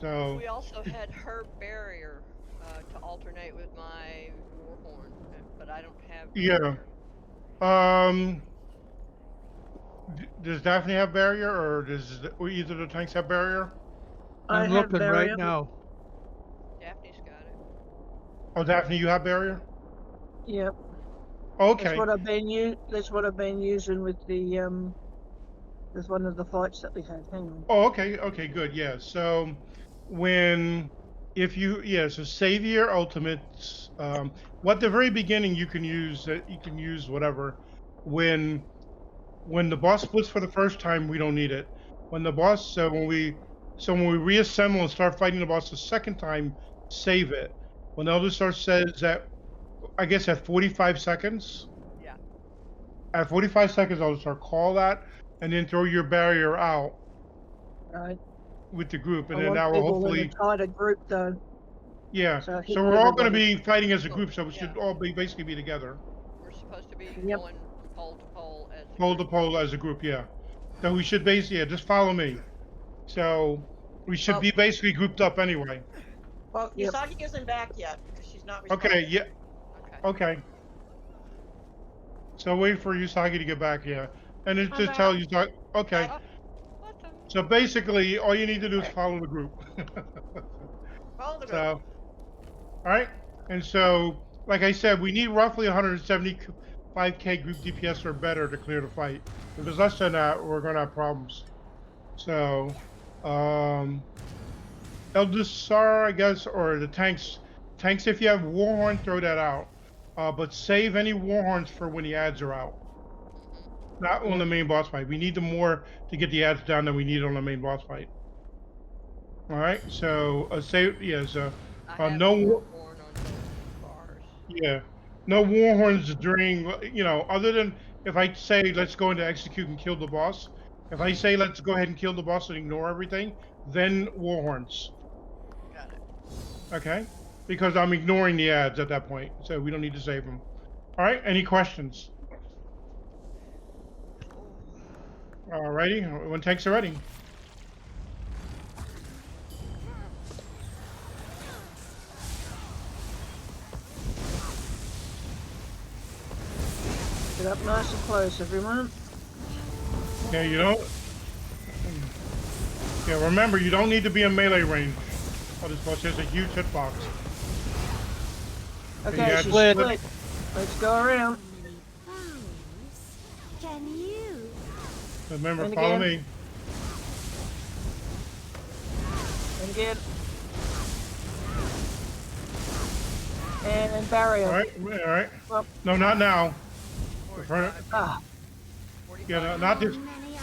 So we also had her barrier to alternate with my warhorn, but I don't have. Yeah. Does Daphne have barrier, or does either of the tanks have barrier? I I'm have looking barrier. right now. Daphne's got it. Oh, Daphne, you have barrier? Yep. Okay. That's what I've been using with the with one of the fights that we had. Hang on. Oh, okay. Okay, good. Yeah. So so Savior Ultimates, at the very beginning you can use whatever. When the boss splits for the first time, we don't need it. When we reassemble and start fighting the boss the second time, save it. When the Elderstar says that, I guess at 45 seconds. Yeah. At 45 seconds, Elderstar, call that, and then throw your barrier out. Right. With the group, and I then want that will people hopefully. in a tighter group though. Yeah. So So we're all going to everybody- be fighting as a group, so we should all basically be together. We're supposed to be Yep. going pole to pole as a Pole to group. pole as a group, yeah. So we should basically, just follow me. So we should be basically grouped up anyway. Well, Yep. Yasaki isn't back yet because she's not responding. Okay, yeah, Okay. okay. So wait for Usagi to get back here. And it I'm just back. tell Usagi, okay. What the? So basically, all you need to do is follow the group. Follow the group. So, all right. And so, like I said, we need roughly 175k group DPS or better to clear the fight. If it's less than that, we're gonna have problems. So, Eldasar, I guess, or the tanks. Tanks, if you have Warhorn, throw that out. But save any Warhorns for when the ads are out. Not on the main boss fight. We need them more to get the ads down than we need on the main boss fight. All right. So save. Yeah. So no. Warhorn on both bars. Yeah. No Warhorns during. Other than if I say let's go into execute and kill the boss. If I say let's go ahead and kill the boss and ignore everything, then Warhorns. Got it. Okay. Because I'm ignoring the ads at that point, so we don't need to save them. All right. Any questions? Alrighty, when tanks are ready. Get up nice and close, everyone. Yeah, Yeah, remember, you don't need to be in melee range. Oh, this boss has a huge hitbox. Okay, she's split. Let's go around. Can you? Remember, And follow again. me. And again. And barrier. All right. Well, No, not now. ah, Yeah, no, not this.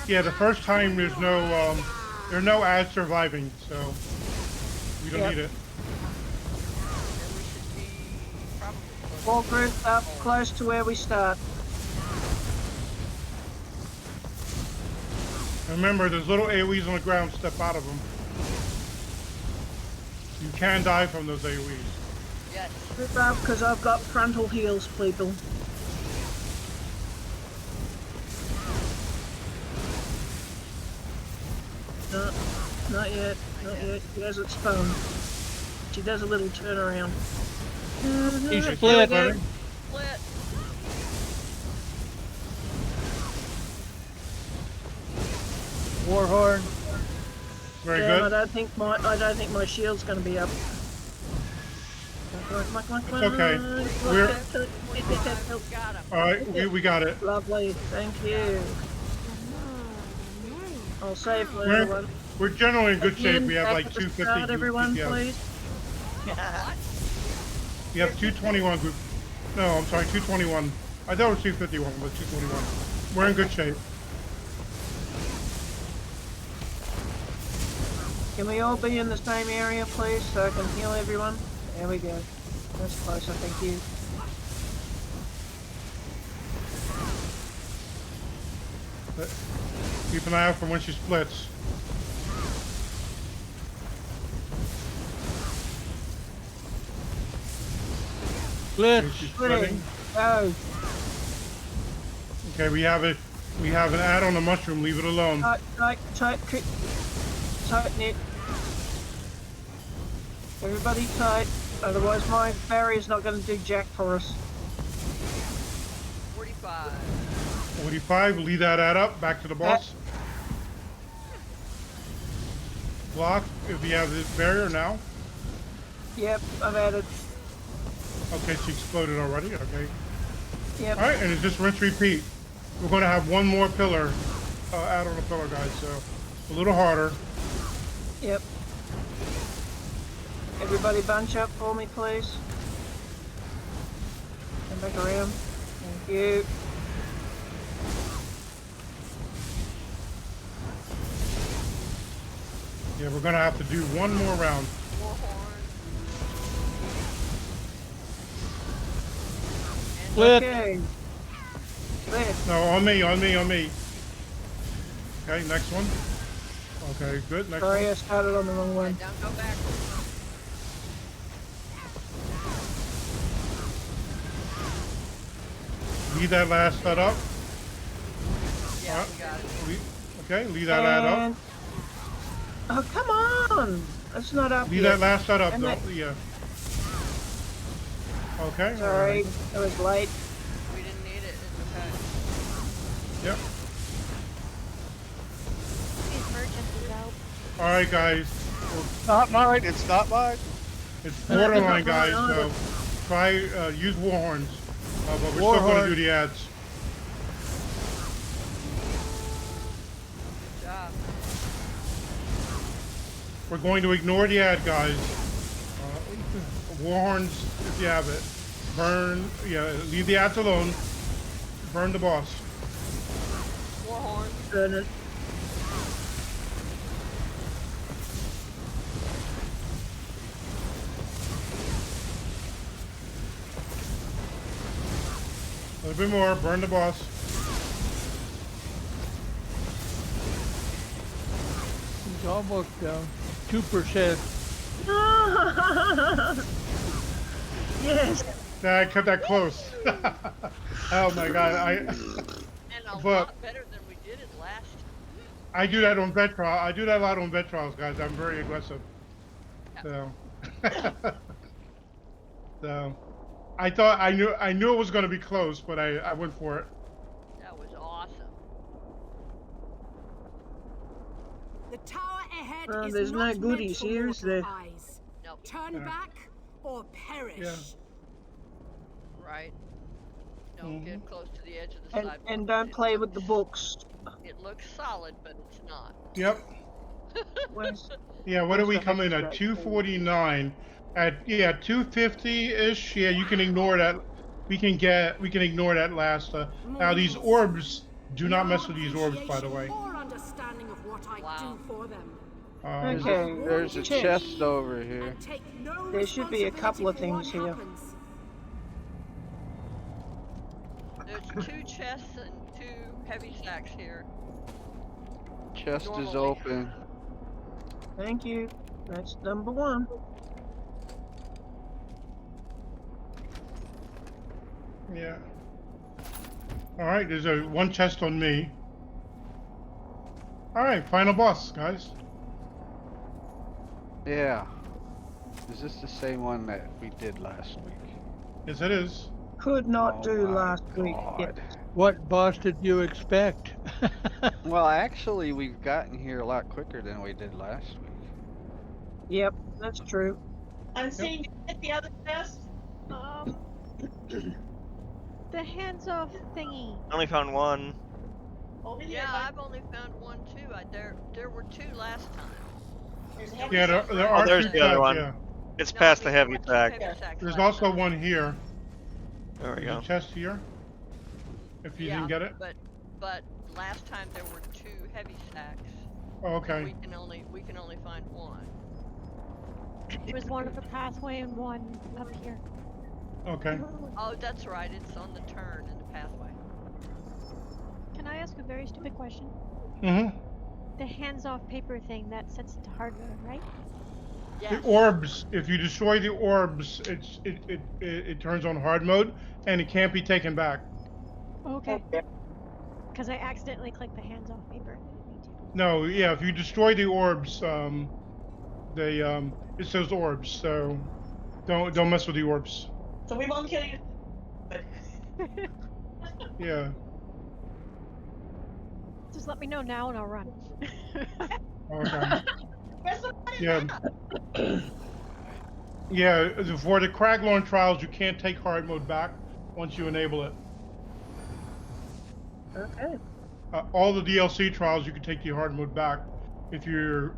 Yeah, the first time there's no ads surviving, so we don't Yep. need it. all grouped up close to where we start. Remember, there's little AoEs on the ground. Step out of them. You can die from those AoEs. Yes. Group up because I've got frontal heals, people. No, not yet. Not yet. She hasn't spawned. She does a little turnaround. He's Here we split. go. Split. Warhorn. Very Damn, good. I don't think my shield's going to be up. Come on. It's okay. We're Got him. all right. We got it. Lovely, thank you. I'll save for everyone. We're generally in good shape. Again, We have back like at the 250 start, group everyone, DPS. please. We have 221 group. No, I'm sorry, 221. I thought it was 251, but 221. We're in good shape. Can we all be in the same area, please, so I can heal everyone? There we go. That's closer, thank you. Keep an eye out for when she splits. Split. Okay, she's splitting. Go. Okay, we have an ad on the mushroom. Leave it alone. Tighten it. Everybody tight, otherwise my barrier's not going to do jack for us. 45. 45. Leave that ad up. Back to the boss. Block if you have this barrier now. Yep, I've added. Okay, she exploded already. Okay. Yep. All right, and it's just rinse repeat. We're going to have one more pillar, add on the pillar, guys. So a little harder. Yep. Everybody bunch up for me, please. Come back around. Thank you. Yeah, we're going to have to do one more round. Split. Okay. Split. No, on me. Okay, next one. Okay, good. Next Sorry, I one. started on the wrong one. Down, go backwards. Leave that last set up. Yeah, we got it. Okay, leave that ad up. And... Oh, come on! That's not up Leave yet. that last set up, And though. that- Yeah. Okay. Sorry, it was late. We didn't need it. It's okay. Yep. These merchants is out. All right, guys. It's not mine. It's not mine. It's borderline, guys. So try use Warhorns, but we're still going to do the ads. Good job. We're going to ignore the ad, guys. Warhorns, if you have it. Burn. Yeah, leave the ads alone. Burn the boss. Warhorn. Burn it. A little bit more. Burn the boss. He's almost down. 2%. Yes. I cut that close. Oh my god, And a but lot better than we did it last. I do that on vet trial. I do that a lot on vet trials, guys. I'm very aggressive. So, so I thought I knew it was going to be close, but I went for it. That was awesome. The tower ahead Well, is there's not no meant goodies for here, mortal is there? eyes. Nope. Turn Yeah. back or perish. Yeah. Right. Don't get close to the edge of the And, sidewalk. and don't play with the books. It looks solid, but it's not. Yep. Where's, Yeah. What do we What's the come in hex at? rate? 249. At 250-ish. Yeah, you can ignore that. We can ignore that last. Now these orbs. Do not mess with these orbs, by the way. Or understanding of what I Wow. do for them. Okay. There's a Check. chest over here. And take no There should be a couple of responsibility things for what here. happens. There's 2 chests and 2 heavy sacks here. Chest is Normally. open. Thank you. That's number one. Yeah. All right. There's one chest on me. All right. Final boss, guys. Yeah. Is this the same one that we did last week? Yes, it is. Could not Oh do my last week. Yeah. God. What boss did you expect? Well, actually, we've gotten here a lot quicker than we did last week. Yep, that's true. Unseen, did you get the other chest? The hands-off thingy. I only found one. Over here. Yeah, I've only found 1 too. There were 2 last time. There's a heavy Yeah, sack. there are there's two the other sacks, one. yeah. It's No, past I the mean, heavy there were 2 sack. heavy sacks There's last also time. one here. There we There's go. a chest here. If you Yeah, didn't get it. But last time there were 2 heavy sacks. Oh, okay. We can only find 1. There was one at the pathway and one up here. Okay. Oh, that's right. It's on the turn in the pathway. Can I ask a very stupid question? Mm-hmm. The hands-off paper thing that sets it to hard mode, right? Yes. The orbs. If you destroy the orbs, it turns on hard mode, and it can't be taken back. Okay. Because I accidentally clicked the hands-off paper. I didn't mean to. No, yeah. If you destroy the orbs, it says orbs. So don't mess with the orbs. So we won't kill you. But Yeah. Just let me know now and I'll run. Okay. where's somebody Yeah. now? Yeah. For the Craglorn trials, you can't take hard mode back once you enable it. Okay. All the DLC trials, you can take the hard mode back if you're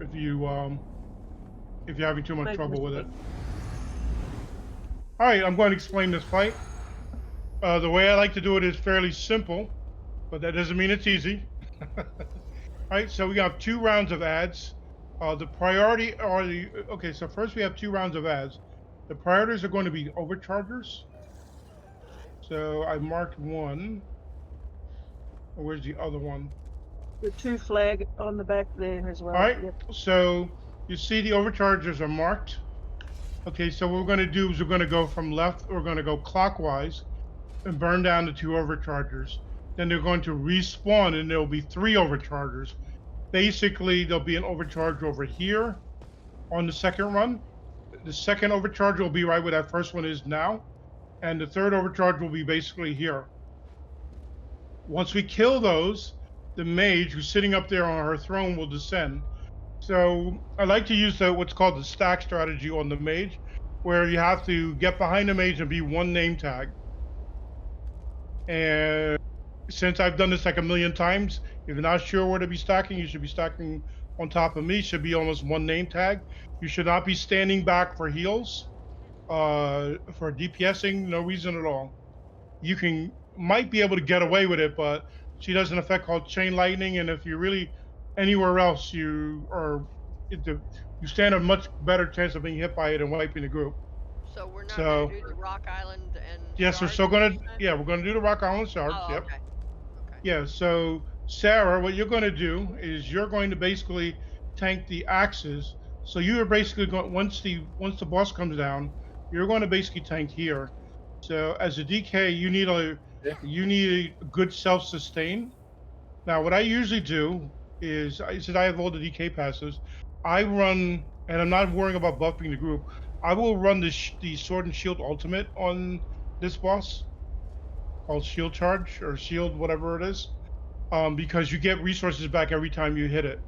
having too much Make trouble with it. mistake. All right, I'm going to explain this fight. The way I like to do it is fairly simple, but that doesn't mean it's easy. All right, so we have 2 rounds of ads. The priority are okay. So first we have 2 rounds of ads. The priorities are going to be overchargers. So I marked one. Where's the other one? The 2 flag on the back there as well. All right, Yep. so you see the overchargers are marked. Okay, so what we're going to do is we're going to go from left, we're going to go clockwise and burn down the 2 overchargers. Then they're going to respawn and there'll be 3 overchargers. Basically, there'll be an overcharge over here on the second run. The second overcharge will be right where that first one is now. And the third overcharge will be basically here. Once we kill those, the mage who's sitting up there on her throne will descend. So I like to use what's called the stack strategy on the mage, where you have to get behind the mage and be one name tag. And since I've done this like a million times, if you're not sure where to be stacking, you should be stacking on top of me. Should be almost one name tag. You should not be standing back for heals, for DPSing, no reason at all. You might be able to get away with it, but she does an effect called chain lightning, and if you're really anywhere else, you stand a much better chance of being hit by it and wiping the group. So we're not So- gonna do the Rock Island and Yes, we're shards still gonna. this time? Yeah, we're gonna do the Rock Island shards. Oh, Yep. okay. Okay. Yeah. So Sarah, what you're going to do is you're going to basically tank the axes. So you are basically going once the boss comes down, you're going to basically tank here. So as a DK, you need a good self-sustain. Now, what I usually do is, since I have all the DK passes, I run, and I'm not worrying about buffing the group. I will run the Sword and Shield ultimate on this boss, called Shield Charge or Shield, whatever it is, because you get resources back every time you hit it.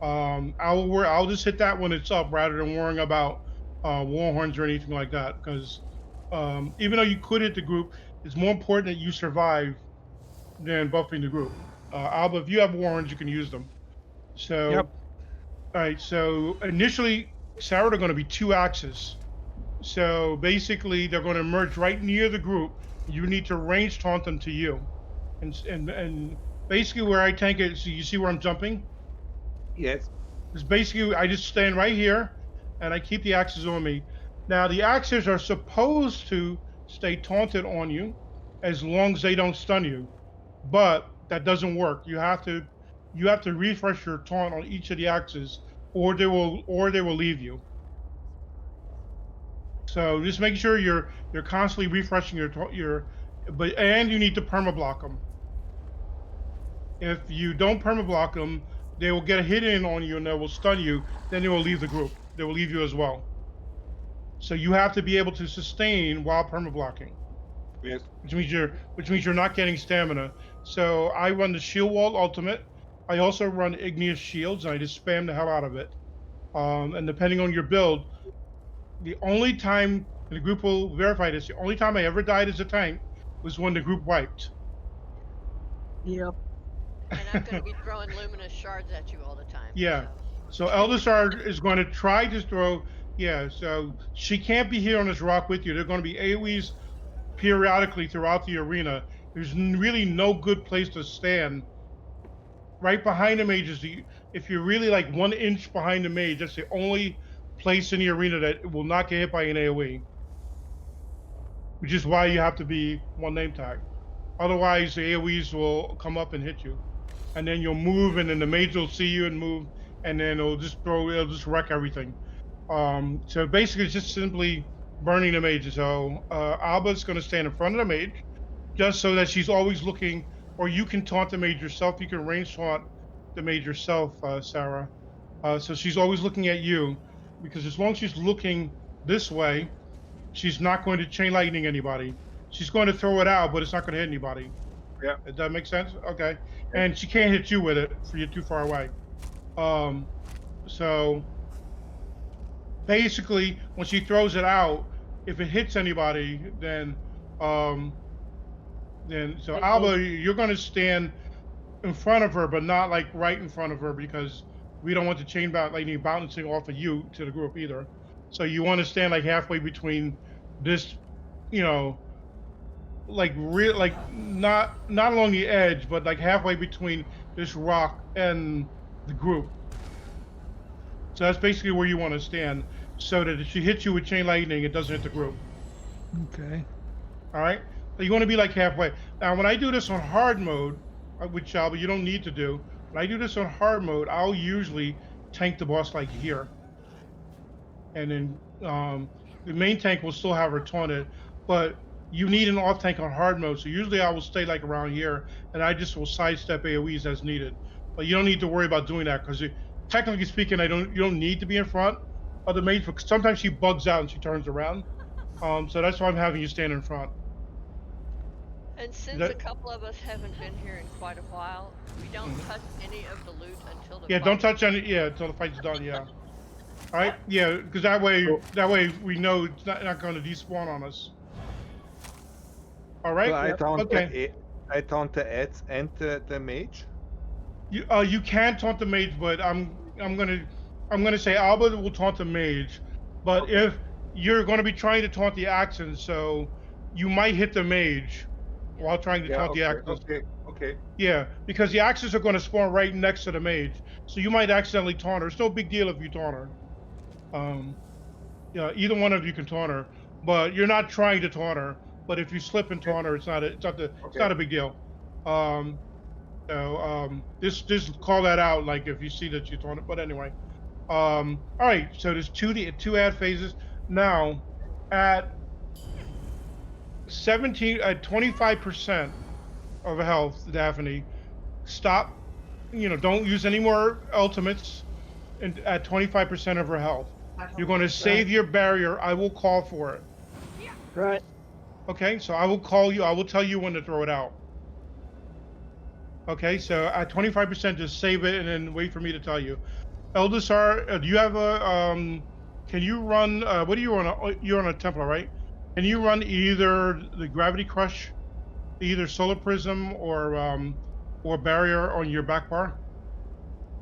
I'll just hit that when it's up rather than worrying about war horns or anything like that, because even though you could hit the group, it's more important that you survive than buffing the group. Alba, if you have war horns, you can use them. So, Yep. All right. So initially, Sarah, are going to be 2 axes. So basically, they're going to emerge right near the group. You need to range taunt them to you, and basically where I tank it. So you see where I'm jumping? Yes. It's basically I just stand right here, and I keep the axes on me. Now the axes are supposed to stay taunted on you, as long as they don't stun you, but that doesn't work. You have to refresh your taunt on each of the axes, or they will leave you. So just make sure you're constantly refreshing and you need to permablock them. If you don't permablock them, they will get a hit in on you and they will stun you. Then they will leave the group. They will leave you as well. So you have to be able to sustain while permablocking. Yes. Which means you're not getting stamina. So I run the Shield Wall Ultimate. I also run Igneous Shields, and I just spam the hell out of it. And depending on your build, the only time, and the group will verify this, the only time I ever died as a tank was when the group wiped. Yep. And I'm gonna be throwing luminous shards at you all the time. Yeah. So Eldasar is going to try to throw. Yeah. So she can't be here on this rock with you. They're going to be AoEs periodically throughout the arena. There's really no good place to stand. Right behind the mage is if you're really like 1 inch behind the mage, that's the only place in the arena that will not get hit by an AoE. Which is why you have to be one name tag. Otherwise, the AoEs will come up and hit you. And then you'll move, and then the mage will see you and move, and then it'll just wreck everything. So basically, it's just simply burning the mage. So Alba's going to stand in front of the mage, just so that she's always looking, or you can taunt the mage yourself. You can range taunt the mage yourself, Sarah. So she's always looking at you, because as long as she's looking this way, she's not going to chain lightning anybody. She's going to throw it out, but it's not going to hit anybody. Yeah. Does that make sense? Okay. And she can't hit you with it, for you're too far away. So basically, when she throws it out, if it hits anybody, then Alba, you're going to stand in front of her, but not like right in front of her, because we don't want the chain lightning bouncing off of you to the group either. So you want to stand like halfway between this, like not along the edge, but like halfway between this rock and the group. So that's basically where you want to stand, so that if she hits you with chain lightning, it doesn't hit the group. Okay. All right. So you want to be like halfway. Now, when I do this on hard mode, which Alba, you don't need to do. When I do this on hard mode, I'll usually tank the boss like here, and then the main tank will still have her taunted, but you need an off tank on hard mode. So usually I will stay like around here, and I just will sidestep AoEs as needed. But you don't need to worry about doing that, because technically speaking, you don't need to be in front of the mage, because sometimes she bugs out and she turns around. So that's why I'm having you stand in front. And since That- a couple of us haven't been here in quite a while, we don't touch any of the loot until the Yeah, don't fight. touch any. Yeah, until the fight's done. Yeah. All right. Yeah, because that way we know it's not going to despawn on us. All right. So I taunt Okay. I taunt the ads and the mage. You can taunt the mage, but I'm gonna say Alba will taunt the mage, but Okay. if you're going to be trying to taunt the axons, so you might hit the mage while trying to taunt the axons. Okay. Yeah, because the axes are going to spawn right next to the mage, so you might accidentally taunt her. It's no big deal if you taunt her. Yeah, either one of you can taunt her, but you're not trying to taunt her. But if you slip and taunt her, it's not a big deal. Just call that out, like if you see that you taunt it. But anyway, all right. So there's two ad phases now. At 25% of health, Daphne, stop. Don't use any more ultimates. And at 25% of her health, you're going to save your barrier. I will call for it. Right. Okay, so I will call you. I will tell you when to throw it out. Okay, so at 25%, just save it and then wait for me to tell you. Eldasar, do you have a can you run? What are you on? You're on a Templar, right? Can you run either the Gravity Crush, either Solar Prism, or Barrier on your back bar?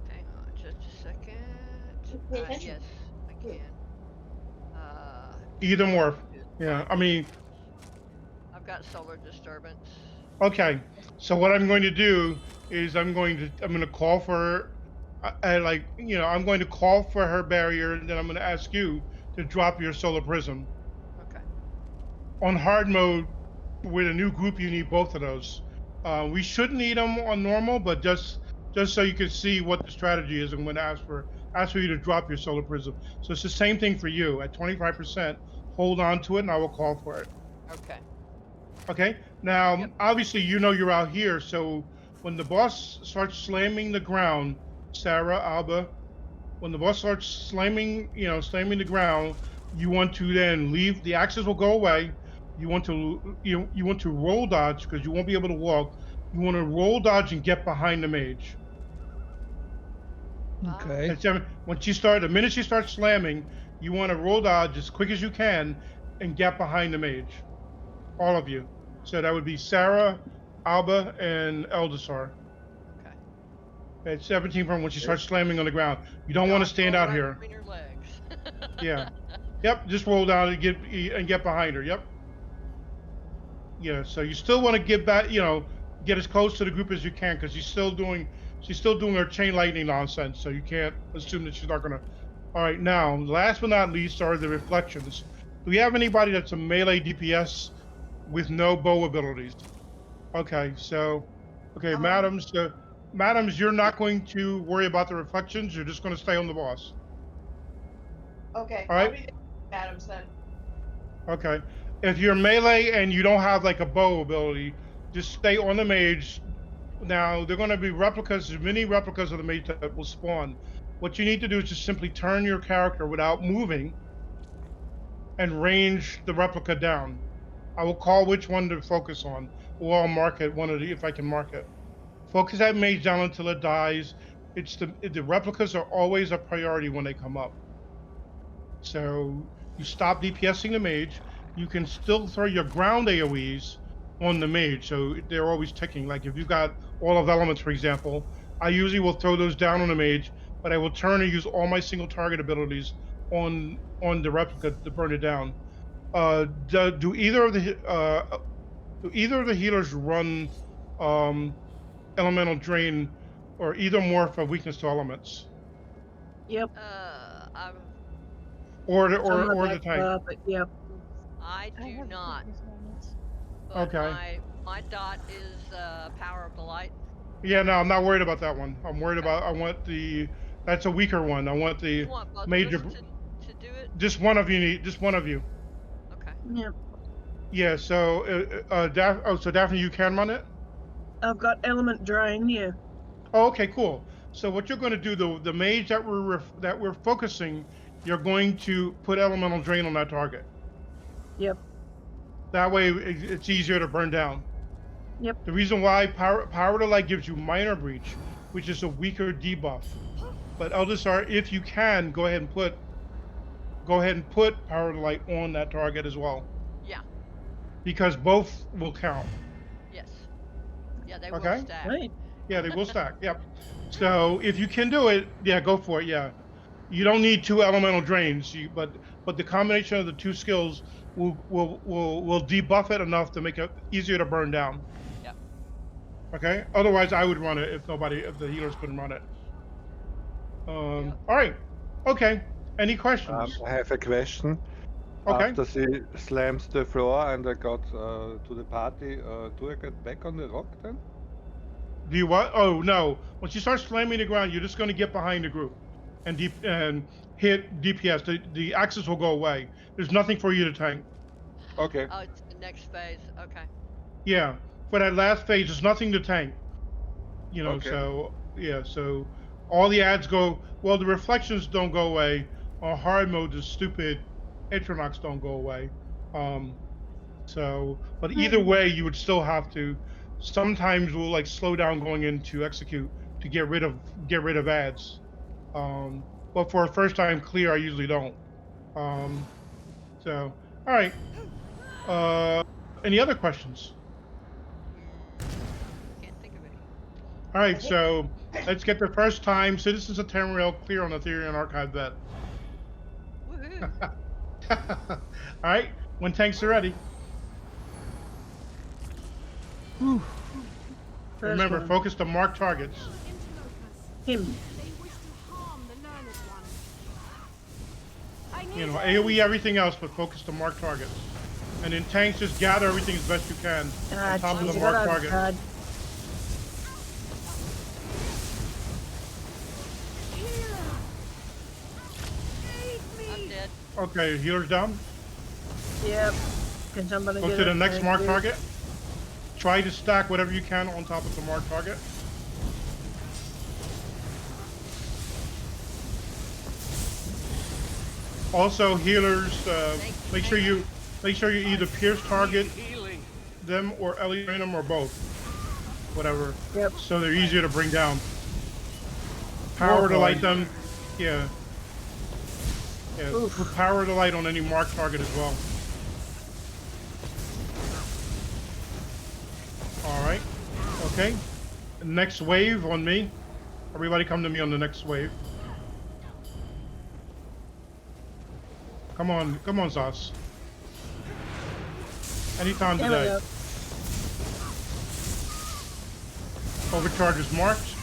Hang on just a second. Yes, I can. Either morph. Yeah, I mean. I've got solar disturbance. Okay, so what I'm going to do is I'm going to call for, I'm going to call for her barrier, and then I'm going to ask you to drop your solar prism. Okay. On hard mode, with a new group, you need both of those. We should need them on normal, but just so you can see what the strategy is, I'm going to ask for you to drop your solar prism. So it's the same thing for you. At 25%, hold on to it, and I will call for it. Okay. Okay. Now, obviously, you're out here, so when the boss starts slamming the ground, Sarah, Alba, when the boss starts slamming the ground, you want to then leave. The axes will go away. You want to you want to roll dodge because you won't be able to walk. You want to roll dodge and get behind the mage. Okay. And so the minute she starts slamming, you want to roll dodge as quick as you can and get behind the mage. All of you. So that would be Sarah, Alba, and Eldasar. Okay. At 17 from when she starts slamming on the ground. You don't want to stand out here. Between her legs. Yeah. Yep. Just roll down and get behind her. Yep. Yeah. So you still want to get back. Get as close to the group as you can because she's still doing her chain lightning nonsense. So you can't assume that she's not gonna. All right. Now, last but not least are the reflections. Do we have anybody that's a melee DPS with no bow abilities? Okay, madams, you're not going to worry about the reflections. You're just going to stay on the boss. Okay. All right. I'll be Adams then. Okay. If you're melee and you don't have like a bow ability, just stay on the mage. Now they're going to be replicas. There's many replicas of the mage that will spawn. What you need to do is just simply turn your character without moving and range the replica down. I will call which one to focus on, or I'll mark it if I can mark it. Focus that mage down until it dies. The replicas are always a priority when they come up. So you stop DPSing the mage. You can still throw your ground AoEs on the mage, so they're always ticking. Like if you've got all of elements, for example, I usually will throw those down on the mage, but I will turn and use all my single target abilities on the replica to burn it down. Do either of the healers run elemental drain or either morph of weakness to elements? Yep. Or the tank. Yep. I do not. But Okay. My dot is power of the light. Yeah, no, I'm not worried about that one. I'm worried about. That's a weaker one. I want the You want both major. of us to do it? Just one of you. Okay. Yep. Yeah. So, so Daphne, you can run it. I've got element drain. Yeah. Oh, okay, cool. So what you're going to do, the mage that we're focusing, you're going to put elemental drain on that target. Yep. That way, it's easier to burn down. Yep. The reason why power to light gives you minor breach, which is a weaker debuff. But Eldasar, if you can, go ahead and put power to light on that target as well. Yeah. Because both will count. Yes. Yeah, they Okay. will stack. Right. Yeah, they will stack. Yep. So if you can do it, yeah, go for it. Yeah. You don't need 2 elemental drains, but the combination of the 2 skills will debuff it enough to make it easier to burn down. Yep. Okay. Otherwise, I would run it if the healers couldn't run it. Yep. All right. Okay. Any questions? I have a question. Okay. After she slams the floor and I got to the party, do I get back on the rock then? Do you what? Oh no! Once you start slamming the ground, you're just going to get behind the group, and hit DPS. The axes will go away. There's nothing for you to tank. Okay. Oh, it's the next phase. Okay. Yeah, for that last phase, there's nothing to tank. You know, Okay. so yeah, so all the ads go. Well, the reflections don't go away. On hard mode, the stupid Atronachs don't go away. But either way, you would still have to. Sometimes we'll like slow down going into execute to get rid of ads. But for a first time clear, I usually don't. So all right. Any other questions? Can't think of any. All right, so let's get the first time Citizens of Tamriel clear on the Aetherian Archive vet. Woohoo! All right, when tanks are ready. First Remember, one. focus to mark targets. Him. They wish to harm the learned one. I need You know, AoE everything else, but focus to mark targets. And in tanks, just gather everything as best you can on top of the marked target. God. I'm dead. Okay, healer's down. Yep. Can somebody Go get to the it? next Thank marked you. target. Try to stack whatever you can on top of the marked target. Also, healers, make sure you either pierce target them or elevate them or both. Whatever. Yep. So they're easier to bring down. Power to light them. Yeah. Yeah. Put power to light on any marked target as well. All right. Okay. Next wave on me. Everybody come to me on the next wave. Come on, Zos. Anytime There we today. go. Overcharge is marked.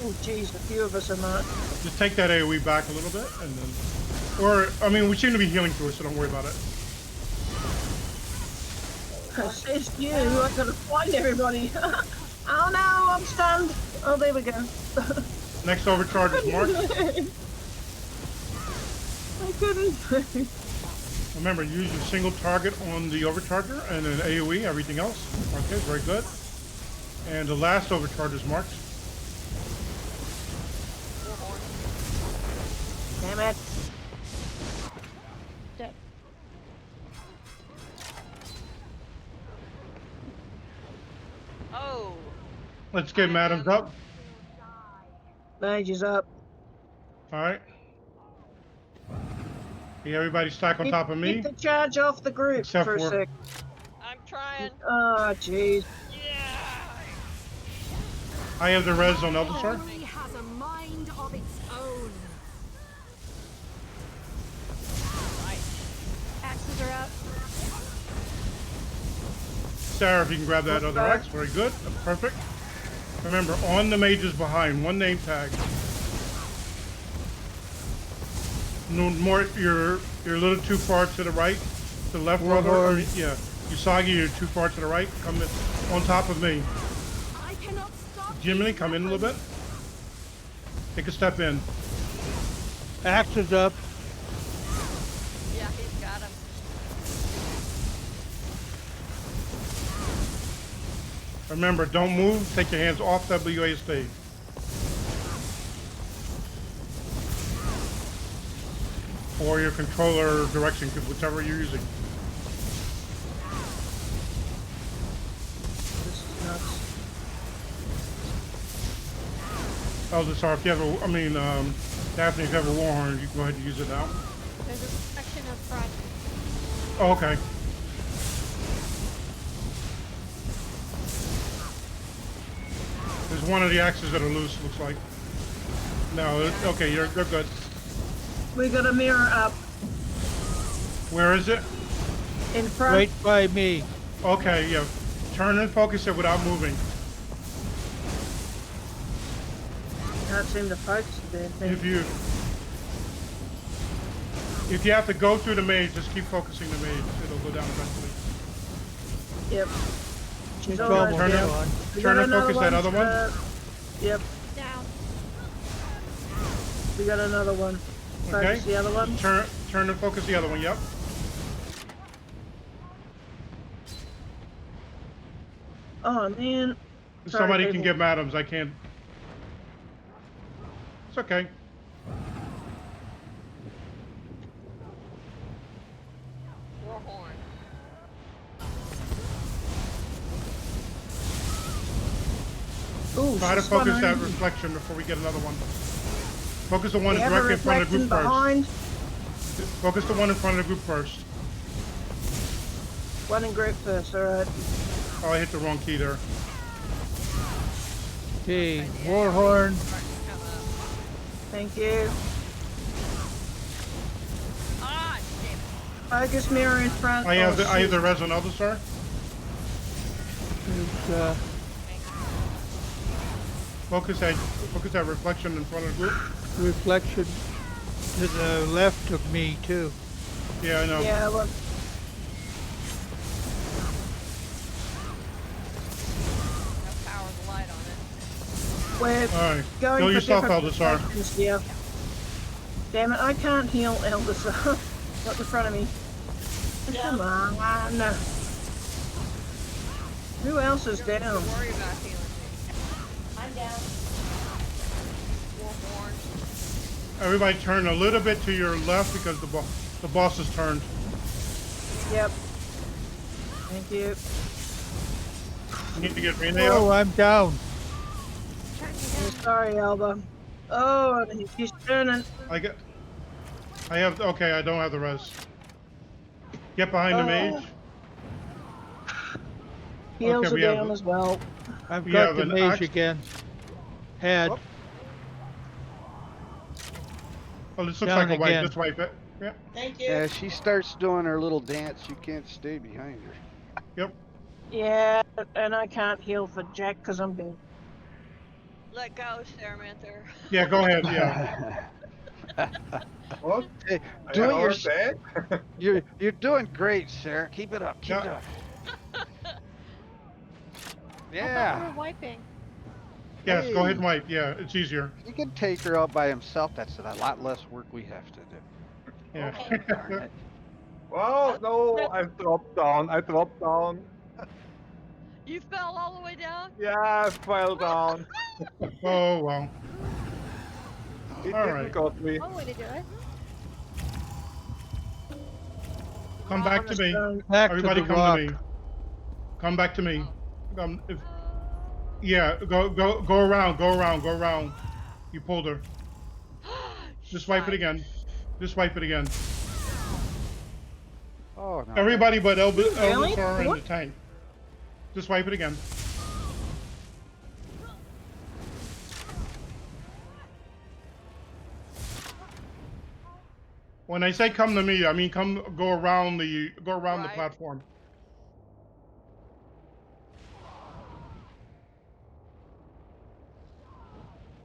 Oh, jeez, a few of us are not. Just take that AoE back a little bit, and then, or I mean, we seem to be healing through it, so don't worry about it. It's you. I've got to find everybody. Oh no, I'm stunned. Oh, there we go. Next overcharge is marked. I couldn't. Remember, use your single target on the overcharger, and then AoE everything else. Okay, very good. And the last overcharge is marked. Damn it. Dead. Oh. Let's get Madams up. Mage is up. All right. Okay, everybody stack on top of me. Keep the charge off the group Except for a for- sec. I'm trying. Oh, jeez. I have the res on Eldasar. Only has a mind of its own. Axes are out. Sarah, if you can grab that other X, very good. That's perfect. Remember, on the mages behind, one name tag. No more, you're a little too far to the right, to the left, brother. I mean, yeah, Usagi, you're too far to the right. Come in, on top of me. I cannot stop. Jiminy, come in a little bit. Take a step in. Axe is up. Yeah, he's got him. Remember, don't move. Take your hands off WASD. or your controller direction, whichever you're using. This is nuts. Eldasar, if you have a, I mean, Daphne, if you have a Warhorn, you can go ahead and use it now. There's a section up front. Oh, okay. There's one of the axes that are loose, looks like. No, okay, they're good. We got a mirror up Where is it? in front. Right by me. Okay, yeah. Turn and focus it without moving. Can't seem to focus the damn thing. If you have to go through the maze, just keep focusing the maze. It'll go down eventually. Yep. It's all right, almost yeah. gone. We Turn got and another focus that other one. Yep. Down. We got another one. Okay. Focus the other one. Turn and focus the other one. Yep. Oh man. If Sorry, somebody can people. get Madams, I can't. It's okay. Warhorn. Ooh, Try to she's focus spun that on. reflection before we get another one. Focus the one We have a directly in front of the reflection group behind. first. Focus the one in front of the group first. One in group first, alright. Oh, I hit the wrong key there. Okay, Warhorn. Thank you. Ah, damn it. Focus mirror in front. I have Oh, the res on Eldasar. There's, Focus that reflection in front of the group. reflection to the left of me too. Yeah, I know. Yeah, well, No power of the light on it. we're All right. going Kill for yourself, different Eldasar. reflections here. Damn it, I can't heal Eldasar. Not in front of me. Come on. Who else is down? Don't worry about healing me. I'm down. Warhorn. Everybody turn a little bit to your left because the boss has turned. Yep. Thank you. You need to get Rene Oh, up. I'm down. Oh, sorry, Alba. Oh, he's turning. Okay, I don't have the res. Get behind the mage. Heals Okay, are we have- down as well. I've We got have the an mage axe. again. Had. Oh, this looks Down like a wipe. again. Let's wipe it. Yep. Thank you. Yeah, she starts doing her little dance, you can't stay behind her. Yep. Yeah, and I can't heal for Jack because I'm dead. Let go, Saramanther. Yeah, go ahead. Yeah. What? Hey, I do it heard yourself. that. You're doing great, Sarah. Keep it up. Keep it Yeah. up. I thought we Yeah. were wiping. Yes, go ahead and Hey. wipe. Yeah, it's easier. He can take her out by himself. That's a lot less work we have to do. Yeah. Darn it. Wow, no, I dropped down. You fell all the way down? Yeah, I fell down. Oh, well. It All didn't right. got me. One way to do it. Come back to me. Back Everybody to the come rock. to me. Come back to me. Yeah, go around. You pulled her. Just wipe it again. Just wipe it again. Oh, no. Everybody but Really? Eldasar and the What? tank. Just wipe it again. When I say come to me, I mean go around the Right. platform.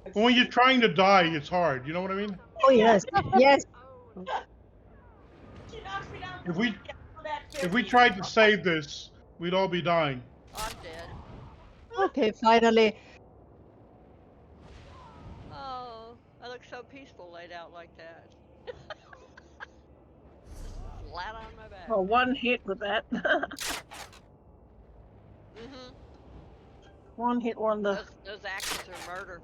But when you're trying to die, it's hard. You know what I mean? Oh yes, yes. She knocks me down. If we tried to save this, we'd all be dying. I'm dead. Okay, finally. Oh, I look so peaceful laid out like that. Just flat on my back. Well, one hit with that. Mm-hmm. One hit wonder. Those axes are murder.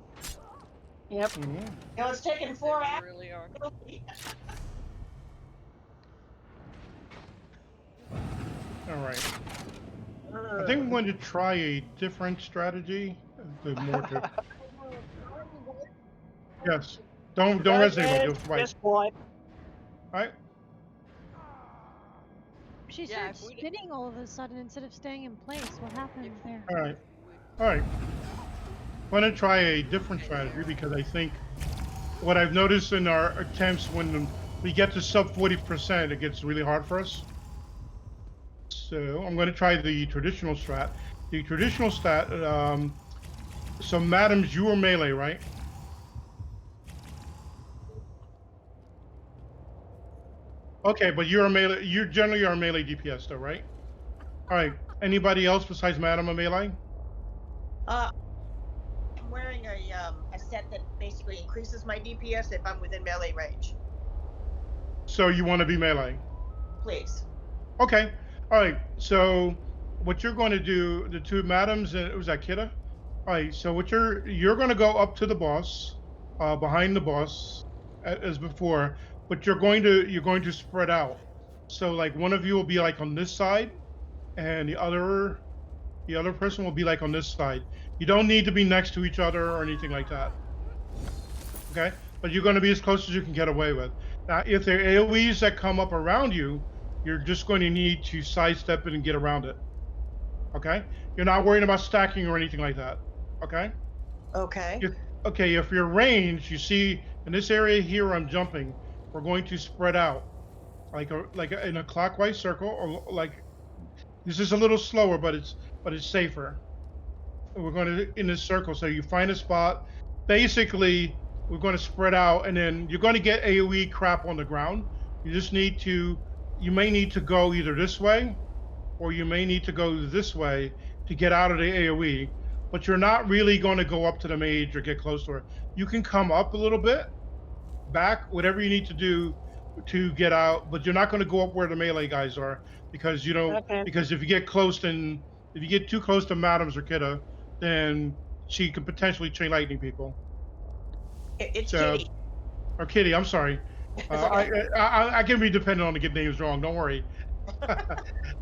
Yep. Mhm. It was taking 4 They hours. really are. All right. I think I'm going to try a different strategy. The more to. Yes. Don't resonate. Just wipe. Just wipe. All right. She Yeah, started if we spinning all of a sudden instead of staying in place. What happened there? All right. All right. I'm going to try a different strategy because I think what I've noticed in our attempts when we get to sub 40%, it gets really hard for us. So I'm going to try the traditional strat. The traditional stat. So, madams, you are melee, right? Okay, but you're a melee. You generally are a melee DPS, though, right? All right. Anybody else besides madam a melee? I'm wearing a set that basically increases my DPS if I'm within melee range. So you want to be melee? Please. Okay. All right. So what you're going to do, the two madams, was that Kidda? All right. So what you're going to go up to the boss, behind the boss, as before, but you're going to spread out. So like one of you will be like on this side, and the other person will be like on this side. You don't need to be next to each other or anything like that. Okay? But you're going to be as close as you can get away with. Now, if there are AoEs that come up around you, you're just going to need to sidestep it and get around it. Okay? You're not worrying about stacking or anything like that. Okay? Okay. If you're ranged, you see in this area here where I'm jumping, we're going to spread out like in a clockwise circle, or like this is a little slower, but it's safer. We're going to in this circle, so you find a spot. Basically, we're going to spread out, and then you're going to get AoE crap on the ground. You may need to go either this way, or you may need to go this way to get out of the AoE. But you're not really going to go up to the mage or get close to her. You can come up a little bit, back, whatever you need to do to get out, but you're not going to go up where the melee guys are, because because if you get too close to madams or Kidda, then she could potentially chain lightning people. It's Kitty. Or Kitty, I'm sorry. I can be dependent on to get names wrong. Don't worry. All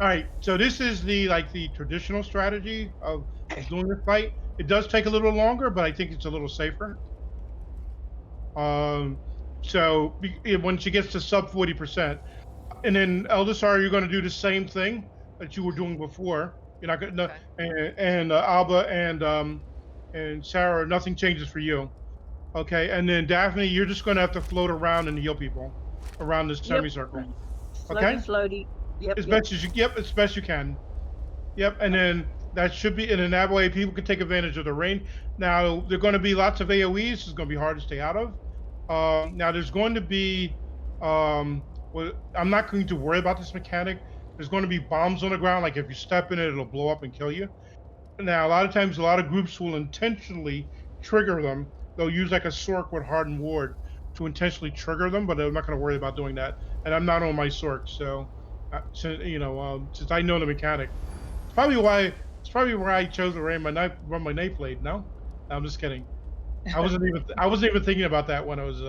right. So this is the traditional strategy of doing the fight. It does take a little longer, but I think it's a little safer. So when she gets to sub 40%, and then Eldasar, you're going to do the same thing that you were doing before. You're not going to, and Alba and Sarah, nothing changes for you. Okay, and then Daphne, you're just going to have to float around and heal people around this semicircle. Okay. Floaty. Yep. As best you can. Yep, and then that should be, and in that way, people can take advantage of the rain. Now, there are going to be lots of AoEs. It's going to be hard to stay out of. Now, there's going to be, I'm not going to worry about this mechanic. There's going to be bombs on the ground. Like if you step in it, it'll blow up and kill you. Now, a lot of times, a lot of groups will intentionally trigger them. They'll use like a Sork with Hardened Ward to intentionally trigger them, but I'm not going to worry about doing that. And I'm not on my Sork, so since I know the mechanic, it's probably why I chose to run my knife blade. No, I'm just kidding. I wasn't even thinking about that when I was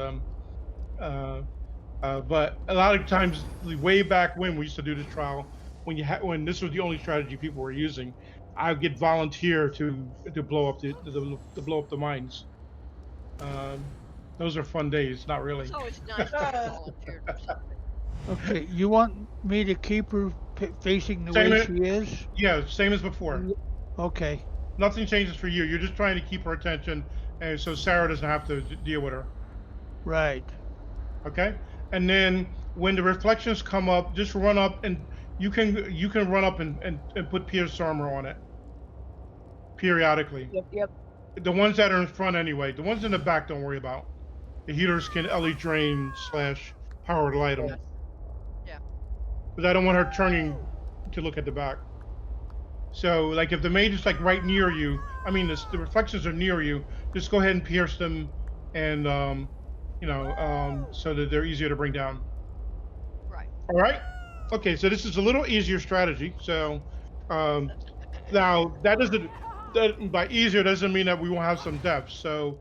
but a lot of times, way back when we used to do this trial, when this was the only strategy people were using, I would get volunteer to blow up the mines. Those are fun days. Not really. It's always nice to volunteer for something. Okay, you want me to keep her facing the way she is? Yeah, same as before. Okay. Nothing changes for you. You're just trying to keep her attention, and so Sarah doesn't have to deal with her. Right. Okay. And then when the reflections come up, just run up, and you can run up and put pierce armor on it periodically. Yep. The ones that are in front anyway. The ones in the back, don't worry about. The healers can LE drain / power light them. Yeah. But I don't want her turning to look at the back. So, like, if the mage is like right near you, I mean, the reflections are near you, just go ahead and pierce them, and so that they're easier to bring down. Right. All right. Okay, so this is a little easier strategy. So, now that doesn't. By easier doesn't mean that we won't have some depth. So,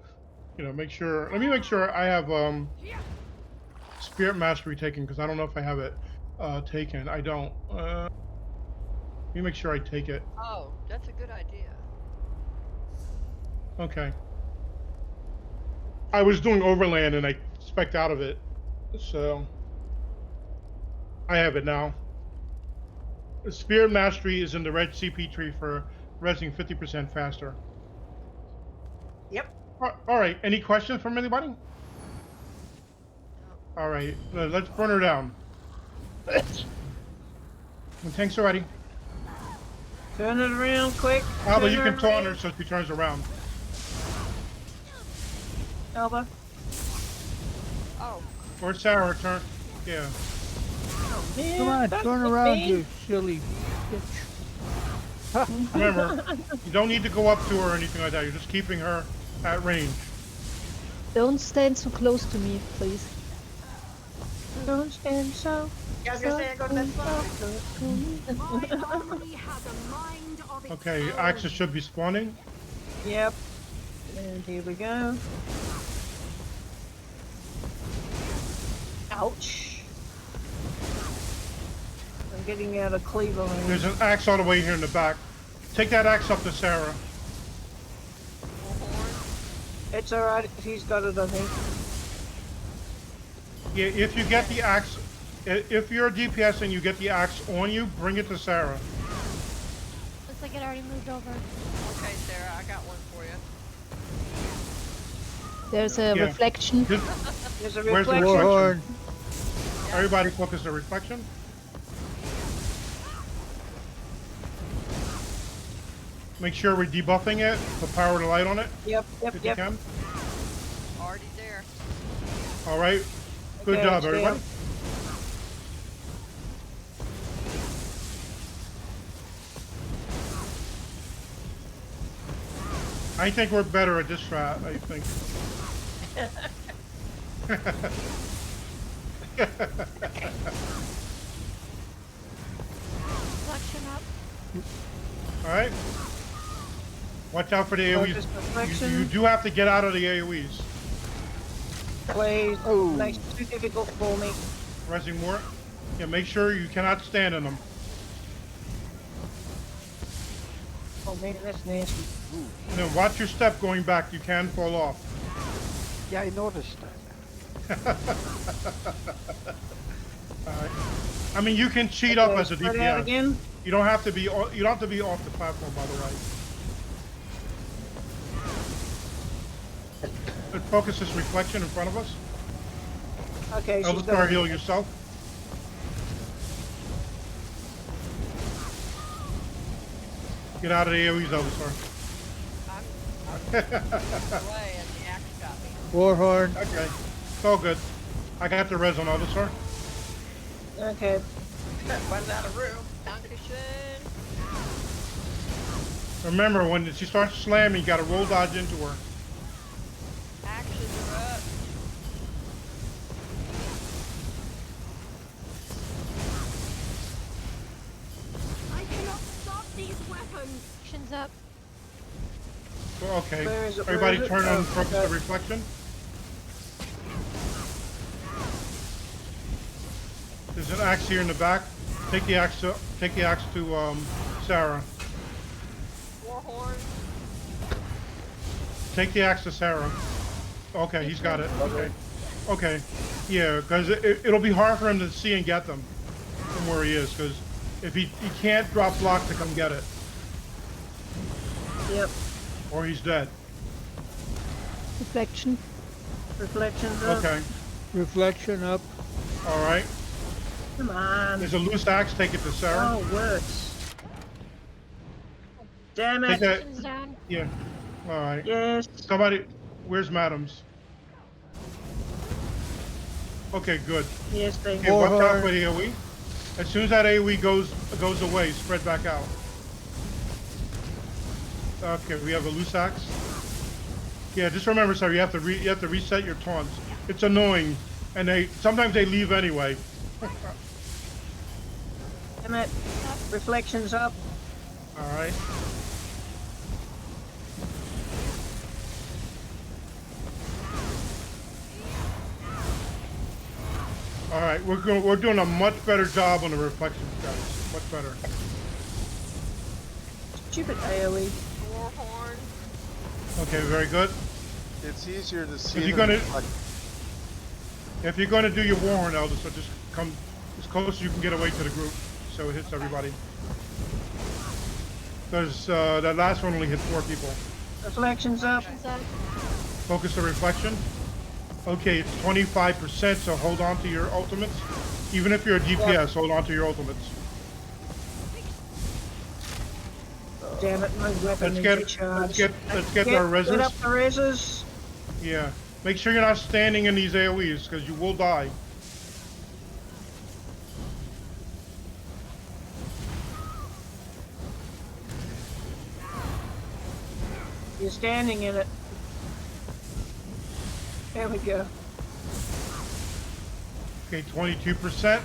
let me make sure I have Spirit Mastery taken, because I don't know if I have it taken. I don't. Let me make sure I take it. Oh, that's a good idea. Okay. I was doing overland and I spec'd out of it, so I have it now. Spirit Mastery is in the red CP tree for resing 50% faster. Yep. All right. Any questions from anybody? All right. Let's burn her down. When tanks are ready. Turn it around quick. Alba, Turn you can it taunt around. her so she turns around. Alba. Oh. Or Sarah, turn. Yeah. Oh, man, Come on, that's turn the around, thing. you silly bitch. Remember, you don't need to go up to her or anything like that. You're just keeping her at range. Don't stand so close to me, please. Don't stand so. Yeah, I was gonna say I go that slow. My army has a mind of its Okay, own. Axis should be spawning. Yep. And here we go. Ouch. I'm getting out of cleaver range. There's an axe all the way here in the back. Take that axe up to Sarah. It's alright, he's got it, I think. Yeah, if you get the axe, if you're a DPS and you get the axe on you, bring it to Sarah. Looks like it already moved over. Okay, Sarah, I got one for you. There's a Yeah. reflection. There's a Where's the reflection. Warhorn. Everybody focus the reflection. Make sure we're debuffing it. Put power to light on it. Yep, If you can. Already there. All right. Good Okay, job, stand. everybody. I think we're better at this strat, I think. Reflection up. All right. Watch out for the Focus AoEs. reflection. You do have to get out of the AoEs. Please. Oh. Makes it too difficult for me. Resing more. Yeah, make sure you cannot stand in them. Oh man, that's nasty. And then watch your step going back. You can fall off. Yeah, I noticed that. All right. I mean, you can cheat up Okay, as a spread out DPS. again. You don't have to be. You don't have to be off the platform, by the way. But focus this reflection in front of us. Okay, she's Elvistar, got heal yourself. Get out of the AoEs, Elvistar. Away, and the axe got me. Warhorn. Okay, it's all good. I got the res on Elvistar. Okay. Runs out of room. Dankeschön. Remember, when she starts slamming, you gotta roll dodge into her. Actions are up. I cannot stop these weapons. Action's up. Okay, Where is it? everybody Where is it? turn on Oh, focus okay. the reflection. There's an axe here in the back. Take the axe to Sarah. Warhorn. Take the axe to Sarah. Okay, he's got it. Okay. Okay. Yeah, because it'll be hard for him to see and get them from where he is, because if he can't drop block to come get it, Yep. or he's dead. Reflection. Reflections up. Okay. Reflection up. All right. Come on. There's a loose axe. Take it to Sarah. Oh, works. Damn Take it. that. Action's down. Yeah. All right. Yes. Somebody. Where's Madams? Okay, good. Yes, thank Okay, you. watch out for the AoE. As soon as that AoE goes away, spread back out. Okay, we have a loose axe. Yeah, just remember, sir, you have to reset your taunts. It's annoying, and sometimes they leave anyway. Damn it. Reflections up. All right. All right, we're doing a much better job on the reflections, guys. Much better. Stupid AoE. Warhorn. Okay, very good. It's easier to see. If you're gonna do your warhorn, Elder, so just come as close as you can get away to the group, so it hits everybody. Because that last one only hit 4 people. Reflections up. Focus the reflection. Okay, it's 25%, so hold on to your ultimates. Even if you're a DPS, hold on to your ultimates. Damn it, my weapon Let's get our reses. Get up the reses. Yeah. Make sure you're not standing in these AoEs, because you will die. You're standing in it. There we go. Okay, 22%.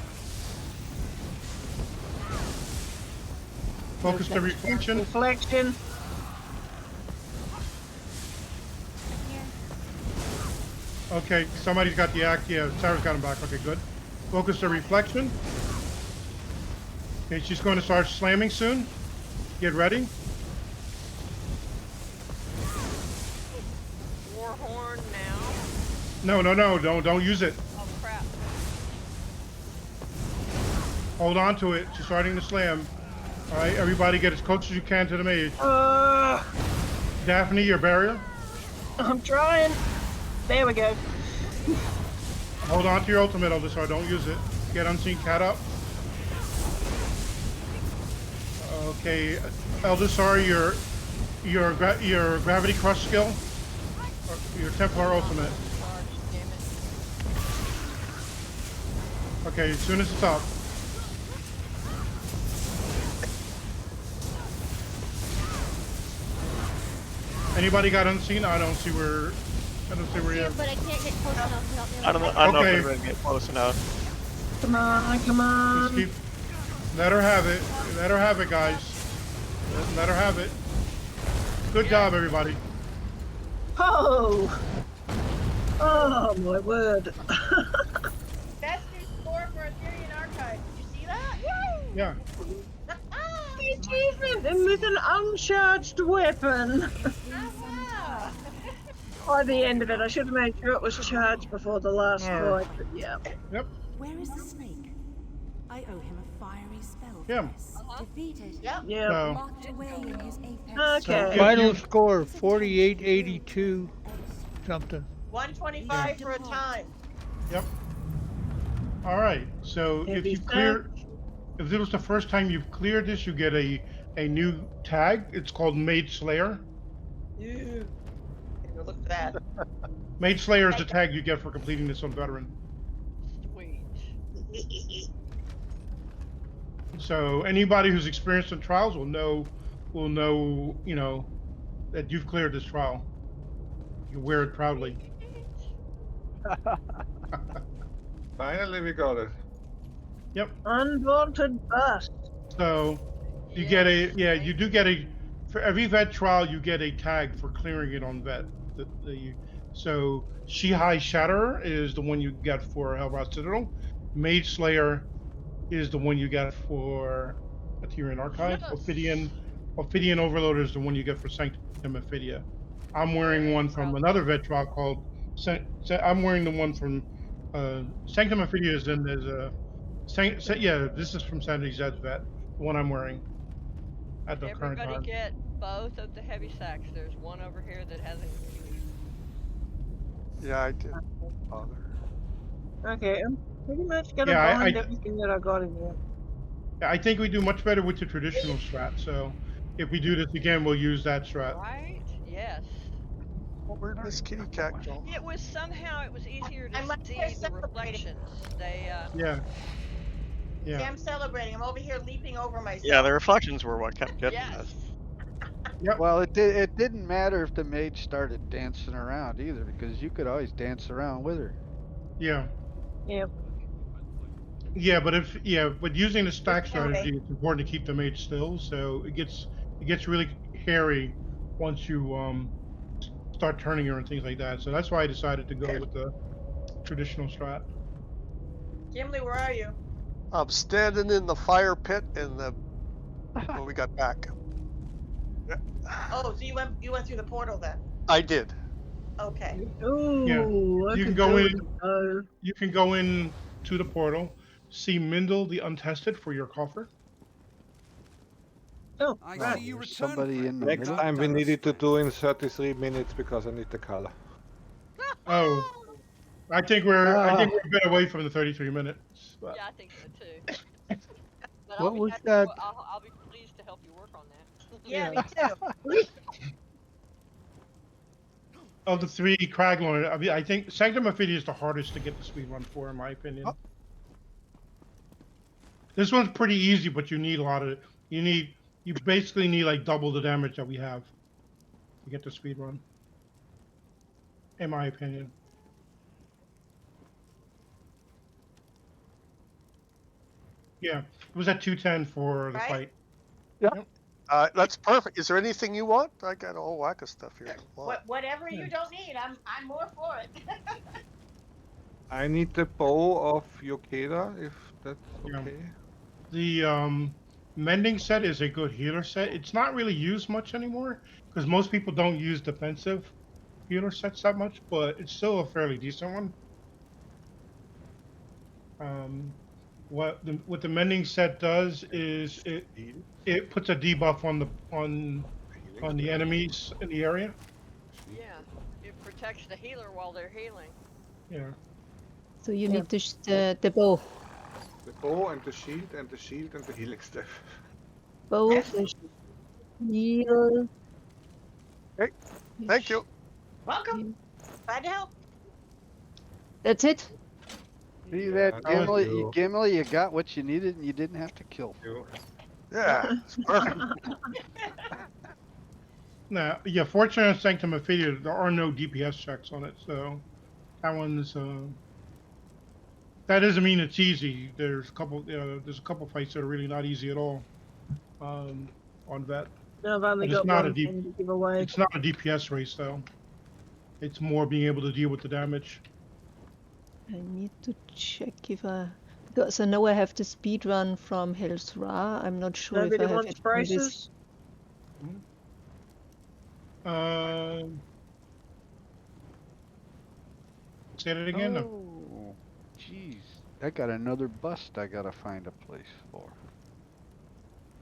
Focus the reflection. Reflection. Okay, somebody's got the act. Yeah, Sarah's got him back. Okay, good. Focus the reflection. Okay, she's going to start slamming soon. Get ready. Warhorn now. No, don't use it. Oh crap. Hold on to it. She's starting to slam. All right, everybody get as close as you can to the mage. Daphne, your barrier. I'm trying. There we go. Hold on to your ultimate, Eldasar. Don't use it. Get Unseen Cat up. Okay, Eldasar, your gravity crush skill. Your Templar ultimate. Okay, as soon as it's up. Anybody got Unseen? I don't see where you are. But I can't get close enough to help me. I don't know if I'm going to get close enough. Come on, come on. Just let her have it. Let her have it, guys. Let her have it. Good job, everybody. Oh! Oh, my word. That's the score for Aetherian Archive. Did you see that? Woo! Yeah. Achievement and with an uncharged weapon. By the end of it, I should have made sure it was charged before the last fight, but yeah. Yep. Where is the snake? I owe him a fiery spell. Yeah. Defeated. Yep. Yeah. So, Locked away in his apex. Okay. Final score 48-82 something. 125 for a time. yep. All right. So if you clear, if this was the first time you've cleared this, you get a new tag. It's called Mage Slayer. Ew. Look for that. Mage Slayer is the tag you get for completing this on veteran. Sweet. So anybody who's experienced in trials will know, you know, that you've cleared this trial. You wear it proudly. Finally, we got it. Yep. Undaunted bust. So you get you do get for every vet trial you get a tag for clearing it on vet. So Shihai Shatterer is the one you get for Hellbroth Citadel. Mage Slayer is the one you get for Aetherian Archive. Ophidian Overloader is the one you get for Sanctum Ophidia. I'm wearing one from another vet trial called. I'm wearing the one from Sanctum Ophidia is in there's a. Yeah, this is from Sandy Zed's vet. The one I'm wearing at the current time. Everybody get both of the heavy sacks. There's one over here that hasn't. Yeah, I did. Bother. Okay, I'm pretty much gonna bind everything that I got in here. I think we do much better with the traditional strat. So if we do this again, we'll use that strat. Right? Yes. Well, where'd this kitty cat go? It was easier to I'm see here the celebrating. reflections. They Yeah. See, I'm celebrating. I'm over here leaping over myself. Yeah, the reflections were what kept getting us. Yep. Well, it didn't matter if the mage started dancing around either, because you could always dance around with her. Yeah. Yep. Yeah, but using the stack strategy, it's important to keep the mage still. So it gets really hairy once you start turning her and things like that. So that's why I decided to go with the traditional strat. Gimli, where are you? I'm standing in the fire pit in the when we got back. Oh, so you went through the portal then? I did. Okay. Ooh, Yeah. look You can at go those, in. uh, You can go in to the portal, see Mindel the Untested for your coffer. Oh, Oh, right. there's somebody in the Next middle. time we need it to do in 33 minutes because I need the color. Oh, I think we're Ah. a bit away from the 33 minutes. But. Yeah, I think so too. But What I'll be was happy that? I'll be pleased to help you work on that. Yeah, me too. Of the three Craglorn, I mean, I think Sanctum of Fidia is the hardest to get the speed run for, in my opinion. Oh. This one's pretty easy, but you need a lot of. You basically need like double the damage that we have to get the speed run. In my opinion. Yeah, it was at 210 for the Right? fight. Yep. That's perfect. Is there anything you want? I got a whole whack of stuff here. Whatever you don't need, I'm more for it. I need the bow of Yokeda, if that's Yeah. okay. The mending set is a good healer set. It's not really used much anymore because most people don't use defensive healer sets that much, but it's still a fairly decent one. What the mending set does is it puts a debuff on the enemies in the area. Yeah, it protects the healer while they're healing. Yeah. So you need the bow. The bow and the shield and the shield and the healing stuff. Bow, the shield. Hey, thank you. Welcome. Glad to help. That's it. See that, Thank Gimli? you. Gimli, you got what you needed and you didn't have to kill. Yeah, it's perfect. Now, yeah, fortunately on Sanctum of Fidia, there are no DPS checks on it, so that one's that doesn't mean it's easy. There's a couple fights that are really not easy at all. On Vet. I've only But got it's not one a thing to give away. It's not a DPS race though. It's more being able to deal with the damage. I need to check if because I know I have the speed run from Hell's Ra. I'm not sure if Nobody I have wants it on braces? Say that again. No. Oh, jeez. I got another bust I gotta find a place for.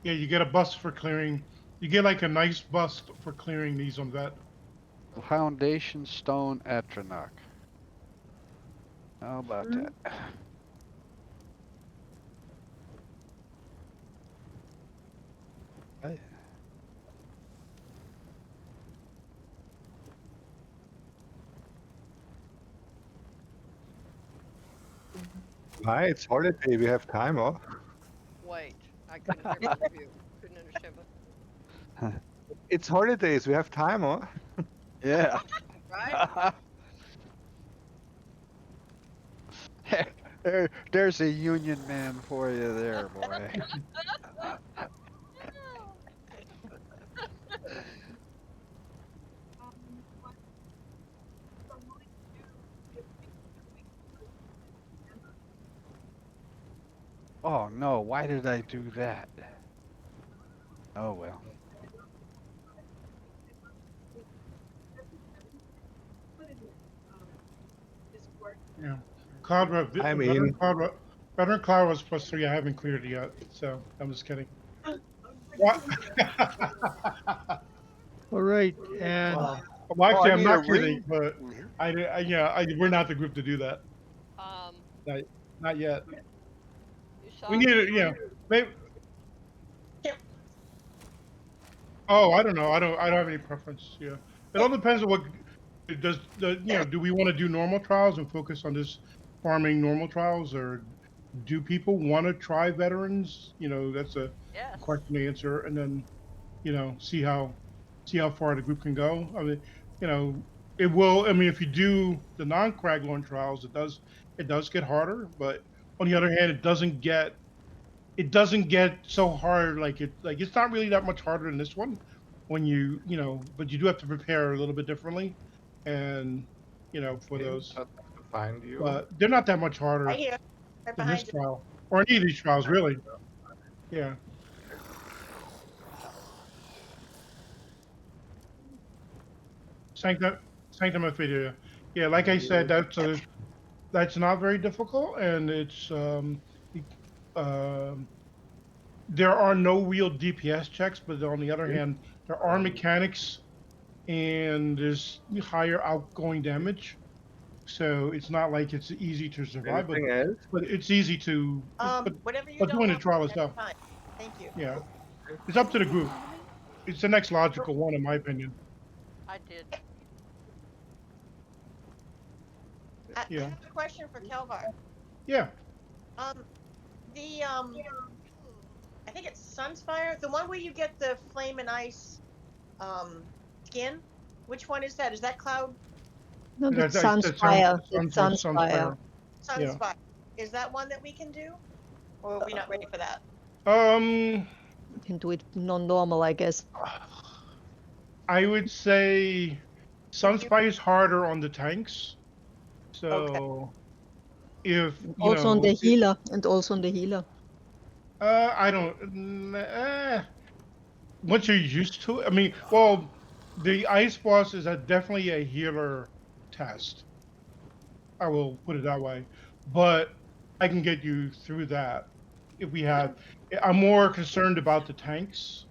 Yeah, you get a bust for clearing. You get like a nice bust for clearing these on Vet. Foundation Stone Atronach. How about that? Hey. Hi, it's holiday. We have time, huh? Wait, I couldn't hear both of you. Couldn't understand what. It's holidays. We have time, huh? Yeah. Right? There's a union man for you there, boy. Oh no, why did I do that? Oh well. Yeah. Cloud I'm veteran in. Cloud was +3. I haven't cleared it yet, so I'm just kidding. What? All right, and Well, actually, I I'm need not a kidding, ring. but we're not the group to do that. Not yet. We need it, maybe. Oh, I don't know. I don't have any preference. Yeah, it all depends on what do we want to do normal trials and focus on just farming normal trials, or do people want to try veterans? That's a question to answer, and then see how far the group can go. I mean, it will. I mean, if you do the non-Craglorn trials, it does get harder, but on the other hand, it doesn't get so hard. It's not really that much harder than this one when but you do have to prepare a little bit differently, and for those. Find you. But they're not that much harder Right here. Right than this behind you. trial or any of these trials, really. Yeah. Sanctum of Fidia. Yeah, like I said, that's not very difficult, and it's there are no real DPS checks, but on the other hand, there are mechanics, and there's higher outgoing damage. So it's not like it's easy to survive, Anything else? but it's easy to. Whatever you But don't doing the want, trial is that's tough. fine. Thank you. Yeah, it's up to the group. It's the next logical one, in my opinion. I did. I Yeah. have a question for Kelvar. Yeah. I think it's Sunspire, the one where you get the flame and ice skin. Which one is that? Is that Cloud? No, that's Sunspire. It's Sunspire. Sunspire. Yeah. Is that one that we can do? Or are we not ready for that? We can do it non-normal, I guess. I would say Sunspire is harder on the tanks. So if you also know, on the healer and also on the healer. I don't. Once you're used to it, I mean, well, the ice boss is definitely a healer test. I will put it that way, but I can get you through that if we have. I'm more concerned about the tanks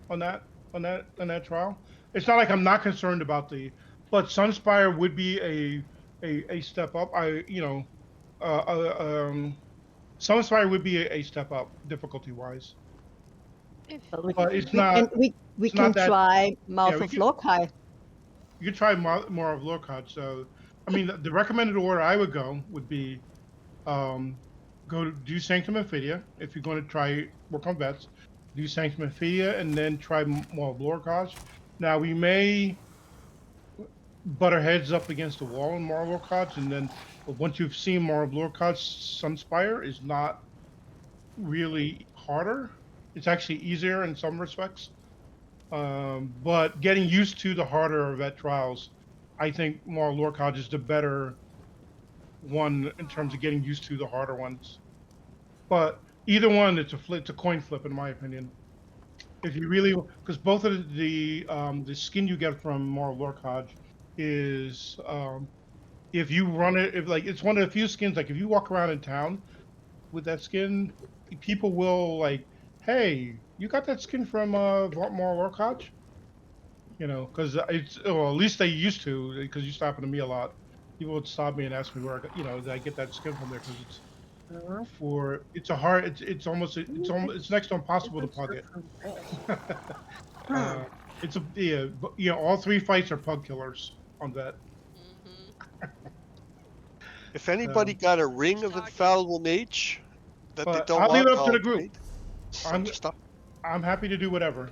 on that trial. It's not like I'm not concerned about but Sunspire would be a step up. Sunspire would be a step up difficulty wise. But it's not. We can try Mouth of Lorkai. You could try more of Lorkai. So, I mean, the recommended order I would go would be, go to do Sanctum of Fidia if you're going to try work on vets. Do Sanctum of Fidia and then try more of Lorkai. Now we may butt our heads up against the wall in more of Lorkai, and then once you've seen more of Lorkai, Sunspire is not really harder. It's actually easier in some respects, but getting used to the harder vet trials, I think more Lorkai is the better one in terms of getting used to the harder ones. But either one, it's a coin flip in my opinion. If you really, because both of the skin you get from more Lorkai is if you run it, it's one of the few skins. Like if you walk around in town with that skin, people will like, hey, you got that skin from more Lorkai? You know, because at least they used to, because it used to happen to me a lot. People would stop me and ask me where, did I get that skin from there? Because it's next to impossible to plug it. All three fights are pug killers on that. If anybody got a ring of infallible mage that they don't I'll want, leave it up to the group. Stuff. I'm happy to do whatever.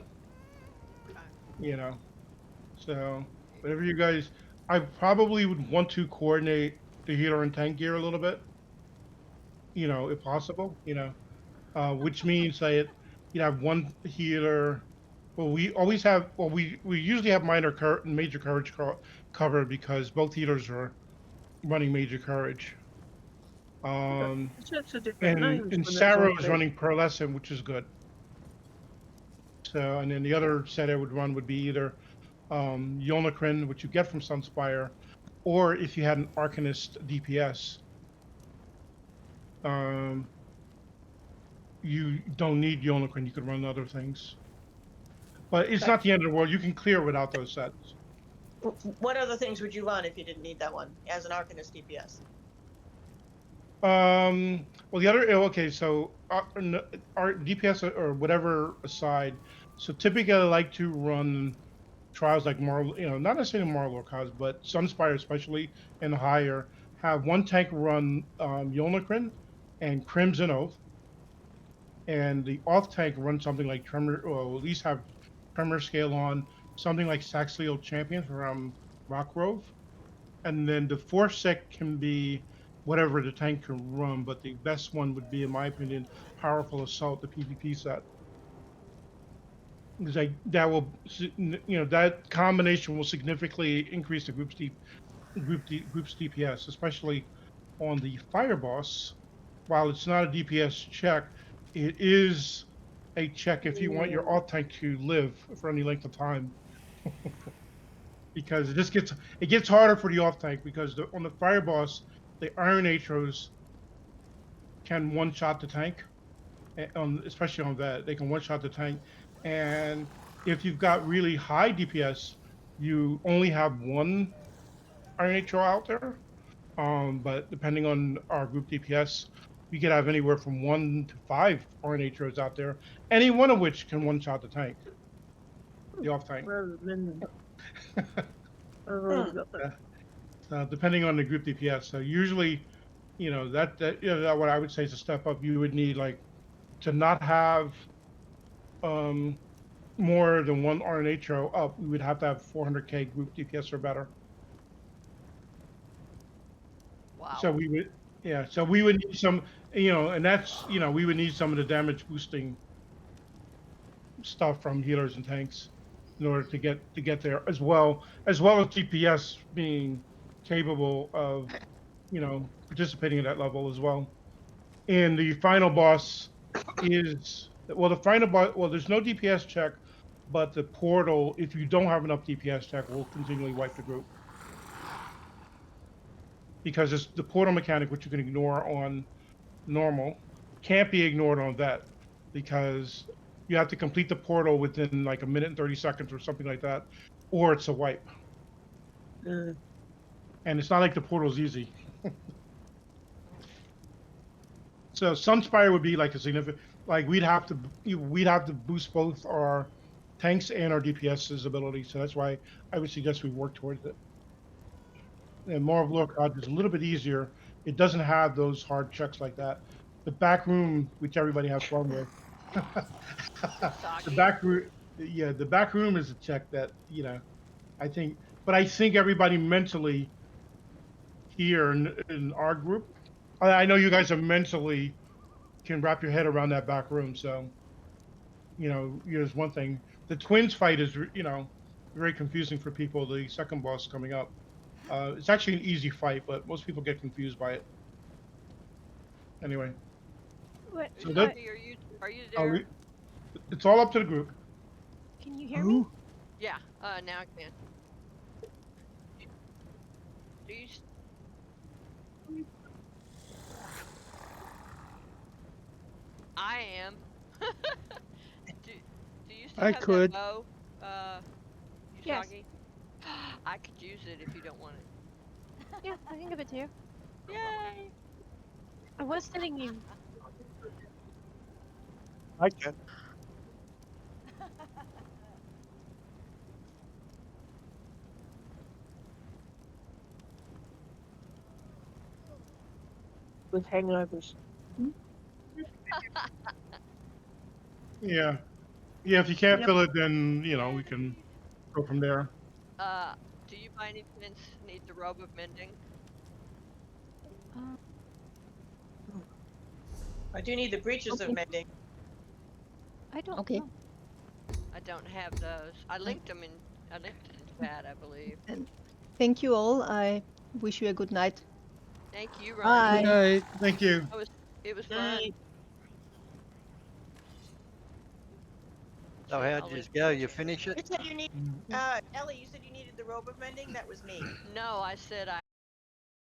So whatever you guys, I probably would want to coordinate the healer and tank gear a little bit. If possible. Which means that you have one healer. Well, we always have. Well, we usually have major courage covered because both healers are running major courage. And Sarah is running pearlescent, which is good. So, and then the other set I would run would be either Yolnakrin, which you get from Sunspire, or if you had an Arcanist DPS, you don't need Yolnakrin. You could run other things. But it's not the end of the world. You can clear without those sets. What other things would you run if you didn't need that one as an Arcanist DPS? Well, the other, okay, so our DPS or whatever aside, so typically I like to run trials like more, not necessarily more Lorkai, but Sunspire especially and higher, have one tank run Yolnakrin and Crimson Oath, and the off tank run something like Tremor, or at least have Tremor scale on, something like Saxhleel Champion from Rockgrove, and then the fourth set can be whatever the tank can run, but the best one would be, in my opinion, Powerful Assault, the PvP set. Because that combination will significantly increase the group's DPS, especially on the Fire Boss. While it's not a DPS check, it is a check if you want your off tank to live for any length of time. because it gets harder for the off tank because on the fire boss, the Iron Atros can one-shot the tank, especially on that they can one-shot the tank, and if you've got really high DPS, you only have one Iron Atro out there. But depending on our group DPS, we could have anywhere from 1 to 5 Iron Atros out there, any one of which can one-shot the tank, the off tank. Depending on the group DPS. So usually, that what I would say is a step up. You would need like to not have more than one RNHO up. We would have to have 400k group DPS or better. Wow. So we would, yeah. So we would need some, and that's, we would need some of the damage boosting stuff from healers and tanks in order to get there, as well as DPS being capable of, participating at that level as well. And the final boss is, well, there's no DPS check, but the portal, if you don't have enough DPS check, will continually wipe the group. Because it's the portal mechanic, which you can ignore on normal, can't be ignored on vet, because you have to complete the portal within like 1 minute and 30 seconds or something like that, or it's a wipe. And it's not like the portal's easy. So Sunspire would be like a significant, like we'd have to boost both our tanks and our DPS's ability. So that's why I would suggest we work towards it. And More of Lorcod is a little bit easier. It doesn't have those hard checks like that. The back room, which everybody has fun with. The back room is a check that, I think everybody mentally here in our group, I know you guys are mentally can wrap your head around that back room. So, here's one thing. The twins fight is, very confusing for people. The second boss coming up. It's actually an easy fight, but most people get confused by it. Anyway. What? So are you there? It's all up to the group. Can you hear me? Yeah, now I can. Do you... I am. do you still have that bow, Yes. Usagi? I could use it if you don't want it. Yeah, I can give it to you. Yay! I was telling you. I can. With hangovers. Yeah. Yeah, if you can't fill it, then, we can go from there. Do you by any chance need the robe of mending? I do need the breeches of mending. I don't Okay. know. I don't have those. I linked them in chat, I believe. And thank you all. I wish you a good night. Thank you, Bye. Ronnie. Good night. Thank you. It was fun. So how'd you go? You finish You it? said you need, Ellie, you said you needed the robe of mending? That was me. No, I said